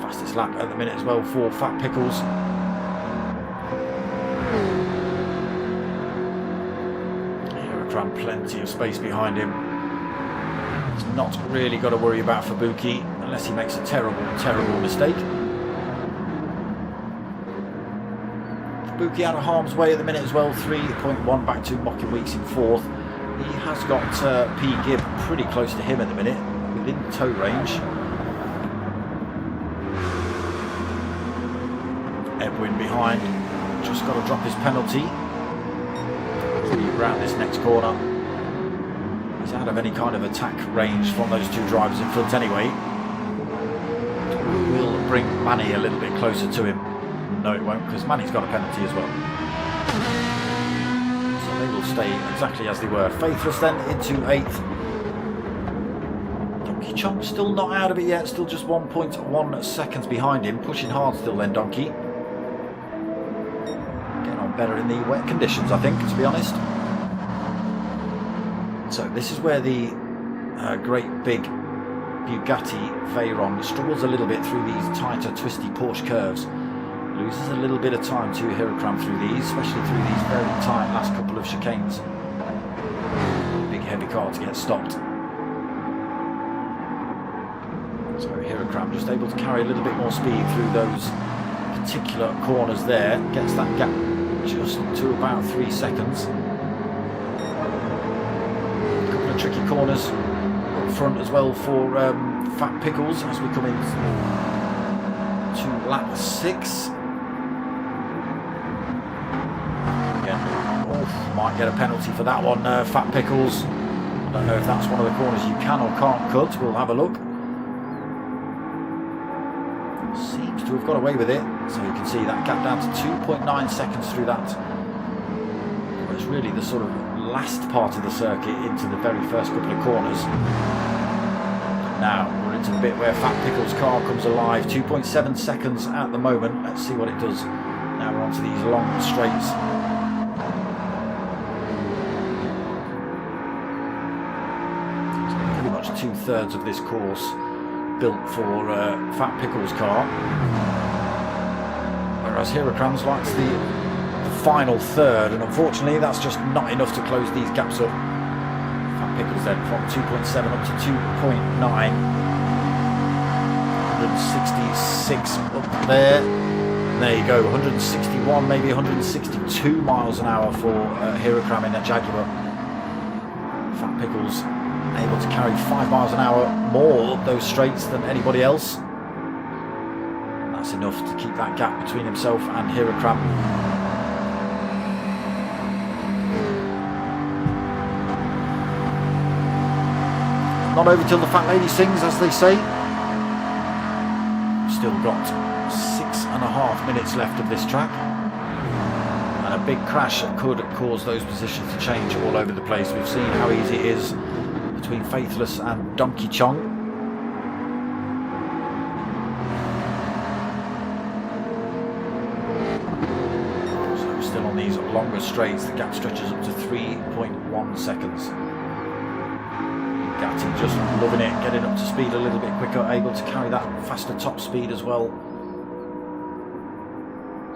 Fastest lap at the minute as well for Fat Pickles. Plenty of space behind him. He's not really got to worry about Fubuki unless he makes a terrible mistake. Fubuki out of harm's way at the minute as well. 3.1 back to Mocking Weeks in 4th. He has got P. Gibb pretty close to him at the minute, within tow range. Edwin behind, just got to drop his penalty. Around this next corner. He's out of any kind of attack range from those two drivers in front anyway. Will bring Manny a little bit closer to him. No, it won't, because Manny's got a penalty as well. So they will stay exactly as they were. Faithless then into 8th. Donkey Chong still not out of it yet, still just 1.1 seconds behind him. Pushing hard still then, Donkey. Getting on better in the wet conditions, I think, to be honest. So this is where the great big Bugatti Veyron struggles a little bit through these tighter, twisty Porsche curves. Loses a little bit of time to Hirakram through these, especially through these very tight last couple of chicanes. Big heavy car to get stopped. So Hirakram just able to carry a little bit more speed through those particular corners there. Gets that gap just to about 3 seconds. Tricky corners up front as well for Fat Pickles as we come in to lap 6. Again, might get a penalty for that one, Fat Pickles. I don't know if that's one of the corners you can or can't cut. We'll have a look. Seems to have got away with it, so you can see that gap down to 2.9 seconds through that. It's really the sort of last part of the circuit into the very first couple of corners. Now we're into the bit where Fat Pickles' car comes alive. 2.7 seconds at the moment. Let's see what it does. Now we're onto these long straights. So pretty much 2/3 of this course built for Fat Pickles' car, whereas Hirakram's likes the final third, and unfortunately that's just not enough to close these gaps up. Fat Pickles then from 2.7 up to 2.9. 166 up there. And there you go, 161, maybe 162 miles an hour for Hirakram in a Jaguar. Fat Pickles able to carry 5 miles an hour more up those straights than anybody else. And that's enough to keep that gap between himself and Hirakram. Not over till the fat lady sings, as they say. Still got 6.5 minutes left of this track. And a big crash could cause those positions to change all over the place. We've seen how easy it is between Faithless and Donkey Chong. So we're still on these longer straights. The gap stretches up to 3.1 seconds. Bugatti just loving it, getting up to speed a little bit quicker, able to carry that faster top speed as well.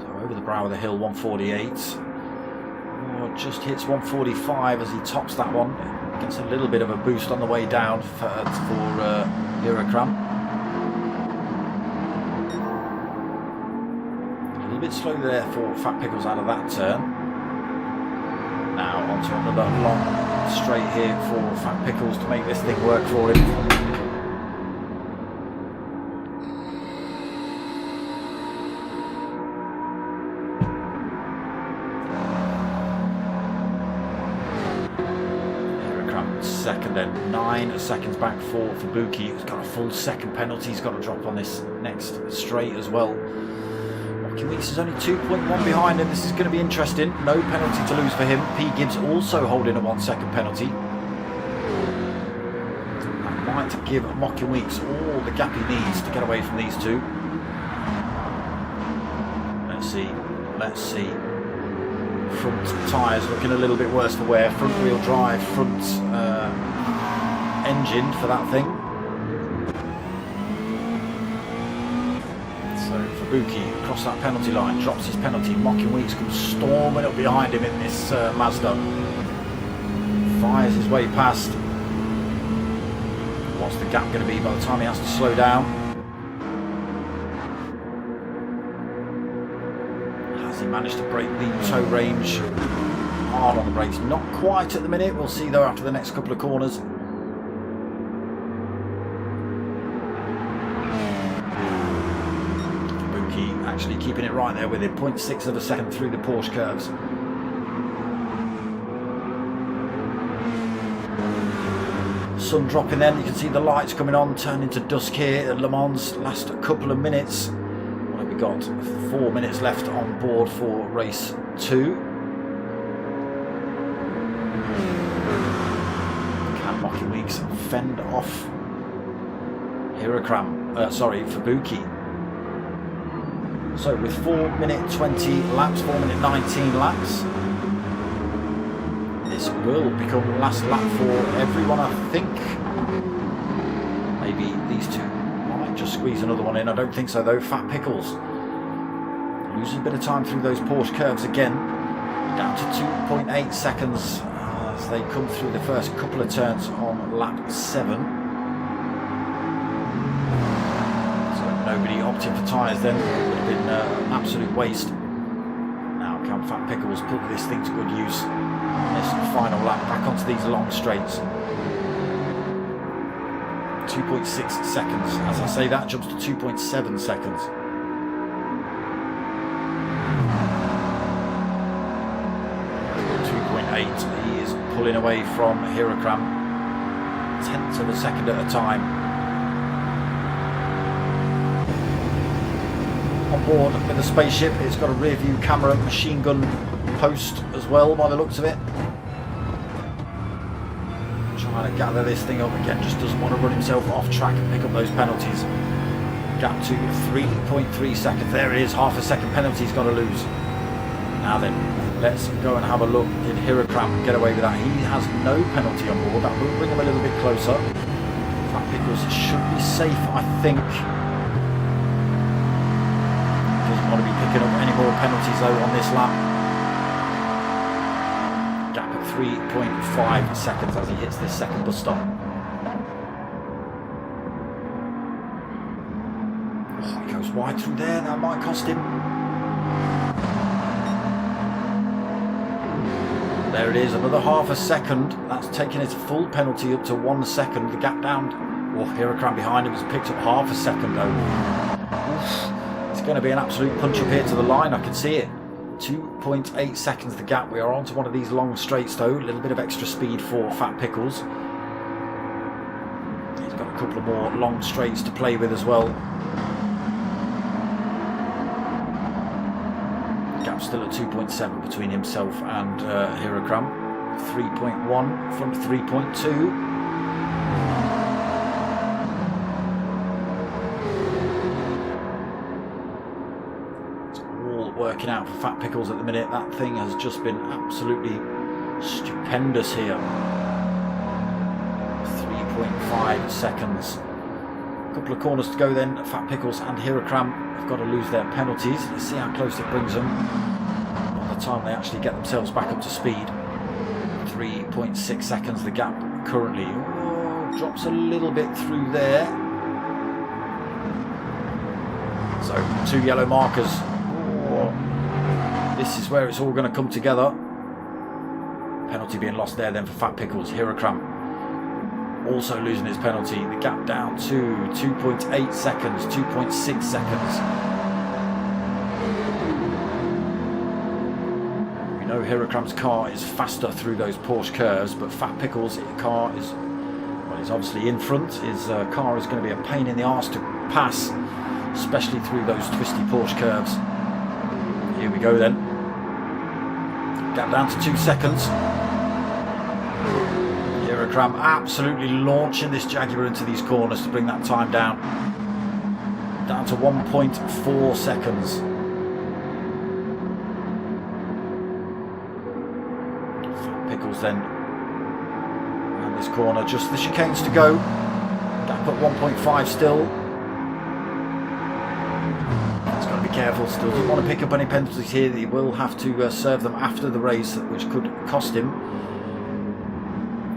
So over the brow of the hill, 148. Oh, just hits 145 as he tops that one. Gets a little bit of a boost on the way down for Hirakram. A little bit slow there for Fat Pickles out of that turn. Now onto another long straight here for Fat Pickles to make this thing work for him. Second then, 9 seconds back for Fubuki, who's got a full second penalty. He's got to drop on this next straight as well. Joaquin Weeks is only 2.1 behind him. This is going to be interesting. No penalty to lose for him. P. Gibbs also holding a 1 second penalty. That might give Joaquin Weeks all the gap he needs to get away from these two. Let's see. Front tyres looking a little bit worse for wear. Front wheel drive, front engine for that thing. So Fubuki across that penalty line, drops his penalty. Joaquin Weeks comes storming up behind him in this Mazda. Fires his way past. What's the gap going to be by the time he has to slow down? Managed to break the tow range. Hard on the brakes, not quite at the minute. We'll see though after the next couple of corners. Fubuki actually keeping it right there with him, 0.6 of a second through the Porsche curves. Sun dropping then, you can see the lights coming on, turning to dusk here at Le Mans. Last couple of minutes. We've got 4 minutes left on board for race 2. Can Joaquin Weeks fend off Fubuki? So with 4 minute 20 laps, 4 minute 19 laps, this will become last lap for everyone, I think. Maybe these two just squeeze another one in. I don't think so though. Fat Pickles losing a bit of time through those Porsche curves again, down to 2.8 seconds as they come through the first couple of turns on lap 7. So nobody opting for tyres then, would have been an absolute waste. Now can Fat Pickles put this thing to good use on this final lap, back onto these long straights. 2.6 seconds. As I say, that jumps to 2.7 seconds. He is pulling away from Hirakram, tenths of a second at a time. On board with the spaceship, it's got a rear view camera, machine gun post as well by the looks of it. Trying to gather this thing up again, just doesn't want to run himself off track and pick up those penalties. Gap to 3.3 seconds. There it is, half a second penalty he's got to lose. Now then, let's go and have a look. Did Hirakram get away with that? He has no penalty on board. That will bring him a little bit closer. Fat Pickles should be safe, I think. Doesn't want to be picking up any more penalties though on this lap. Gap at 3.5 seconds as he hits this second bus stop. Oh, he goes wide through there. That might cost him. There it is, another half a second. That's taking his full penalty up to 1 second. The gap down. Oh, Hirakram behind him has picked up half a second though. Oof. It's going to be an absolute punch up here to the line. I can see it. 2.8 seconds the gap. We are onto one of these long straights though. A little bit of extra speed for Fat Pickles. He's got a couple of more long straights to play with as well. Gap still at 2.7 between himself and Hirakram. 3.1 from 3.2. Working out for Fat Pickles at the minute. That thing has just been absolutely stupendous here. 3.5 seconds. A couple of corners to go then. Fat Pickles and Hirakram have got to lose their penalties. Let's see how close it brings them by the time they actually get themselves back up to speed. 3.6 seconds the gap currently. Oh, drops a little bit through there. So 2 yellow markers. Oh, this is where it's all going to come together. Penalty being lost there then for Fat Pickles. Hirakram also losing his penalty. The gap down to 2.8 seconds, 2.6 seconds. We know Hirakram's car is faster through those Porsche curves, but Fat Pickles' car is, well, he's obviously in front. His car is going to be a pain in the arse to pass, especially through those twisty Porsche curves. Here we go then. Gap down to 2 seconds. Hirakram absolutely launching this Jaguar into these corners to bring that time down. Down to 1.4 seconds. Pickles then around this corner. Just the chicanes to go. Gap at 1.5 still. Careful, still doesn't want to pick up any penalties here. He will have to serve them after the race, which could cost him.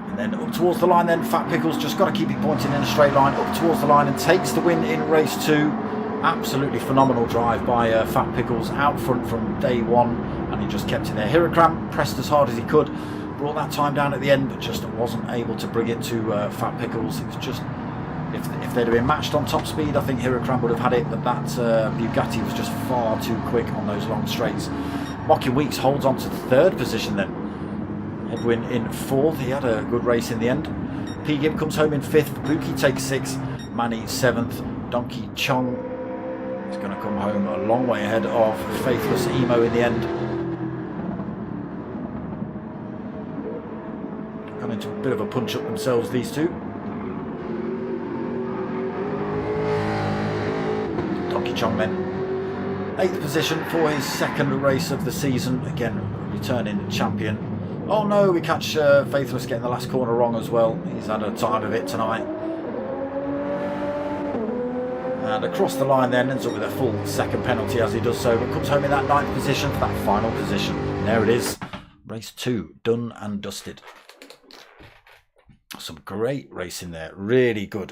And then up towards the line then, Fat Pickles just got to keep it pointing in a straight line up towards the line and takes the win in race 2. Absolutely phenomenal drive by Fat Pickles, out front from day one, and he just kept it there. Hirakram pressed as hard as he could, brought that time down at the end, but just wasn't able to bring it to Fat Pickles. It was just, if they'd have been matched on top speed, I think Hirakram would have had it, but that Bugatti was just far too quick on those long straights. Mocking Weeks holds on to the 3rd position then. Edwin in 4th, he had a good race in the end. P. Gibb comes home in 5th, Buki takes 6th, Manny 7th, Donkey Chong is going to come home a long way ahead of Faithless Emo in the end. Got into a bit of a punch up themselves, these two. Chong then 8th position for his 2nd race of the season, again returning champion. Oh no, we catch Faithless getting the last corner wrong as well. He's had a time of it tonight. And across the line then, ends up with a full 2nd penalty as he does so, but comes home in that 9th position for that final position. And there it is, race 2 done and dusted. Some great racing there, really good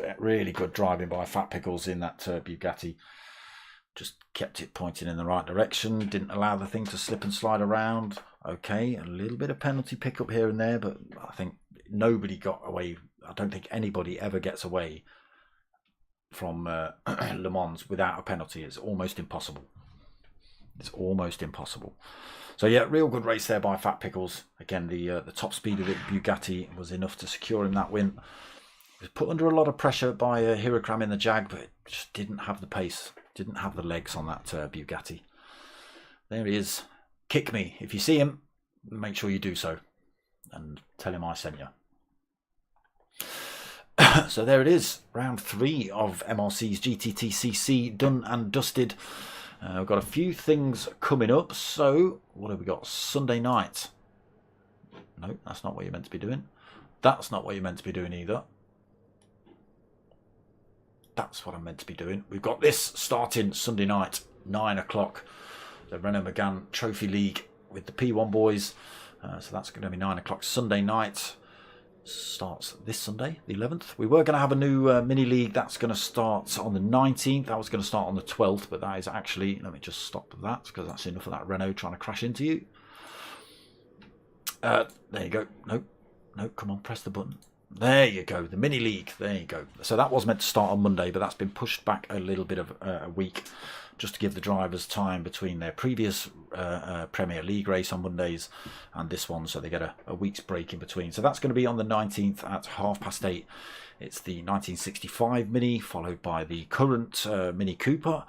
driving by Fat Pickles in that Bugatti. Just kept it pointing in the right direction, didn't allow the thing to slip and slide around. Okay, a little bit of penalty pickup here and there, but I think nobody got away. I don't think anybody ever gets away from Le Mans without a penalty. It's almost impossible. It's almost impossible. So yeah, real good race there by Fat Pickles. Again, the top speed of the Bugatti was enough to secure him that win. He was put under a lot of pressure by Hirakram in the Jag, but it just didn't have the pace. Didn't have the legs on that Bugatti. There he is. Kick me. If you see him, make sure you do so. And tell him I sent you. So there it is. Round 3 of MRC's GTTCC done and dusted. We've got a few things coming up. So what have we got? Sunday night. No, that's not what you're meant to be doing. That's not what you're meant to be doing either. That's what I'm meant to be doing. We've got this starting Sunday night, 9 o'clock. The Renault Megane Trophy League with the P1 boys. So that's going to be 9 o'clock Sunday night. Starts this Sunday, the 11th. We were going to have a new mini league. That's going to start on the 19th. That was going to start on the 12th, but that is actually... Let me just stop that, because that's enough of that Renault trying to crash into you. There you go. Nope. Come on, press the button. There you go, the mini league. There you go. So that was meant to start on Monday, but that's been pushed back a little bit of a week, just to give the drivers time between their previous Premier League race on Mondays and this one, so they get a week's break in between. So that's going to be on the 19th at 8:30. It's the 1965 Mini, followed by the current Mini Cooper,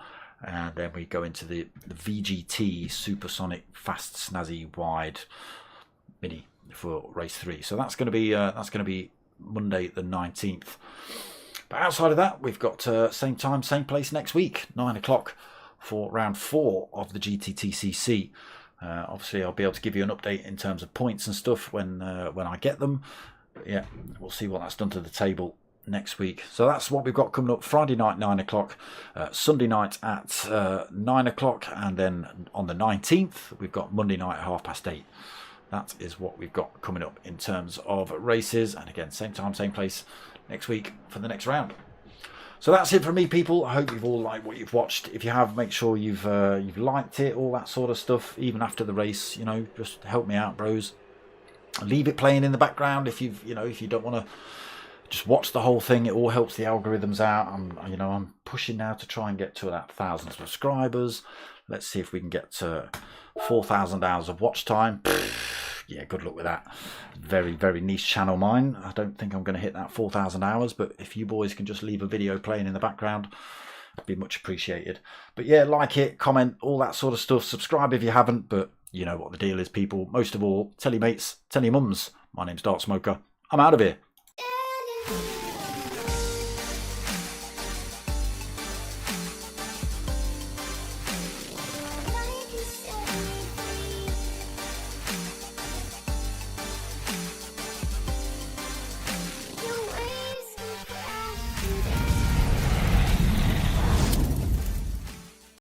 and then we go into the VGT Supersonic Fast Snazzy Wide Mini for race 3. So that's going to be Monday the 19th. But outside of that, we've got same time, same place next week, 9 o'clock for round 4 of the GTTCC. Obviously, I'll be able to give you an update in terms of points and stuff when I get them. But yeah, we'll see what that's done to the table next week. So that's what we've got coming up. Friday night, 9 o'clock. Sunday night at 9 o'clock. And then on the 19th, we've got Monday night at 8:30. that is what we've got coming up in terms of races. And again, same time, same place next week for the next round. So that's it from me, people. I hope you've all liked what you've watched. If you have, make sure you've liked it, all that sort of stuff. Even after the race, you know, just help me out, bros. Leave it playing in the background if if you don't want to just watch the whole thing. It all helps the algorithms out. I'm pushing now to try and get to that 1,000 subscribers. Let's see if we can get to 4,000 hours of watch time. Yeah, good luck with that. Very, very niche channel mine. I don't think I'm going to hit that 4,000 hours, but if you boys can just leave a video playing in the background, it'd be much appreciated. But yeah, like it, comment, all that sort of stuff. Subscribe if you haven't, but you know what the deal is, people. Most of all, tell your mates, tell your mums. My name's Dark Smoker. I'm out of here.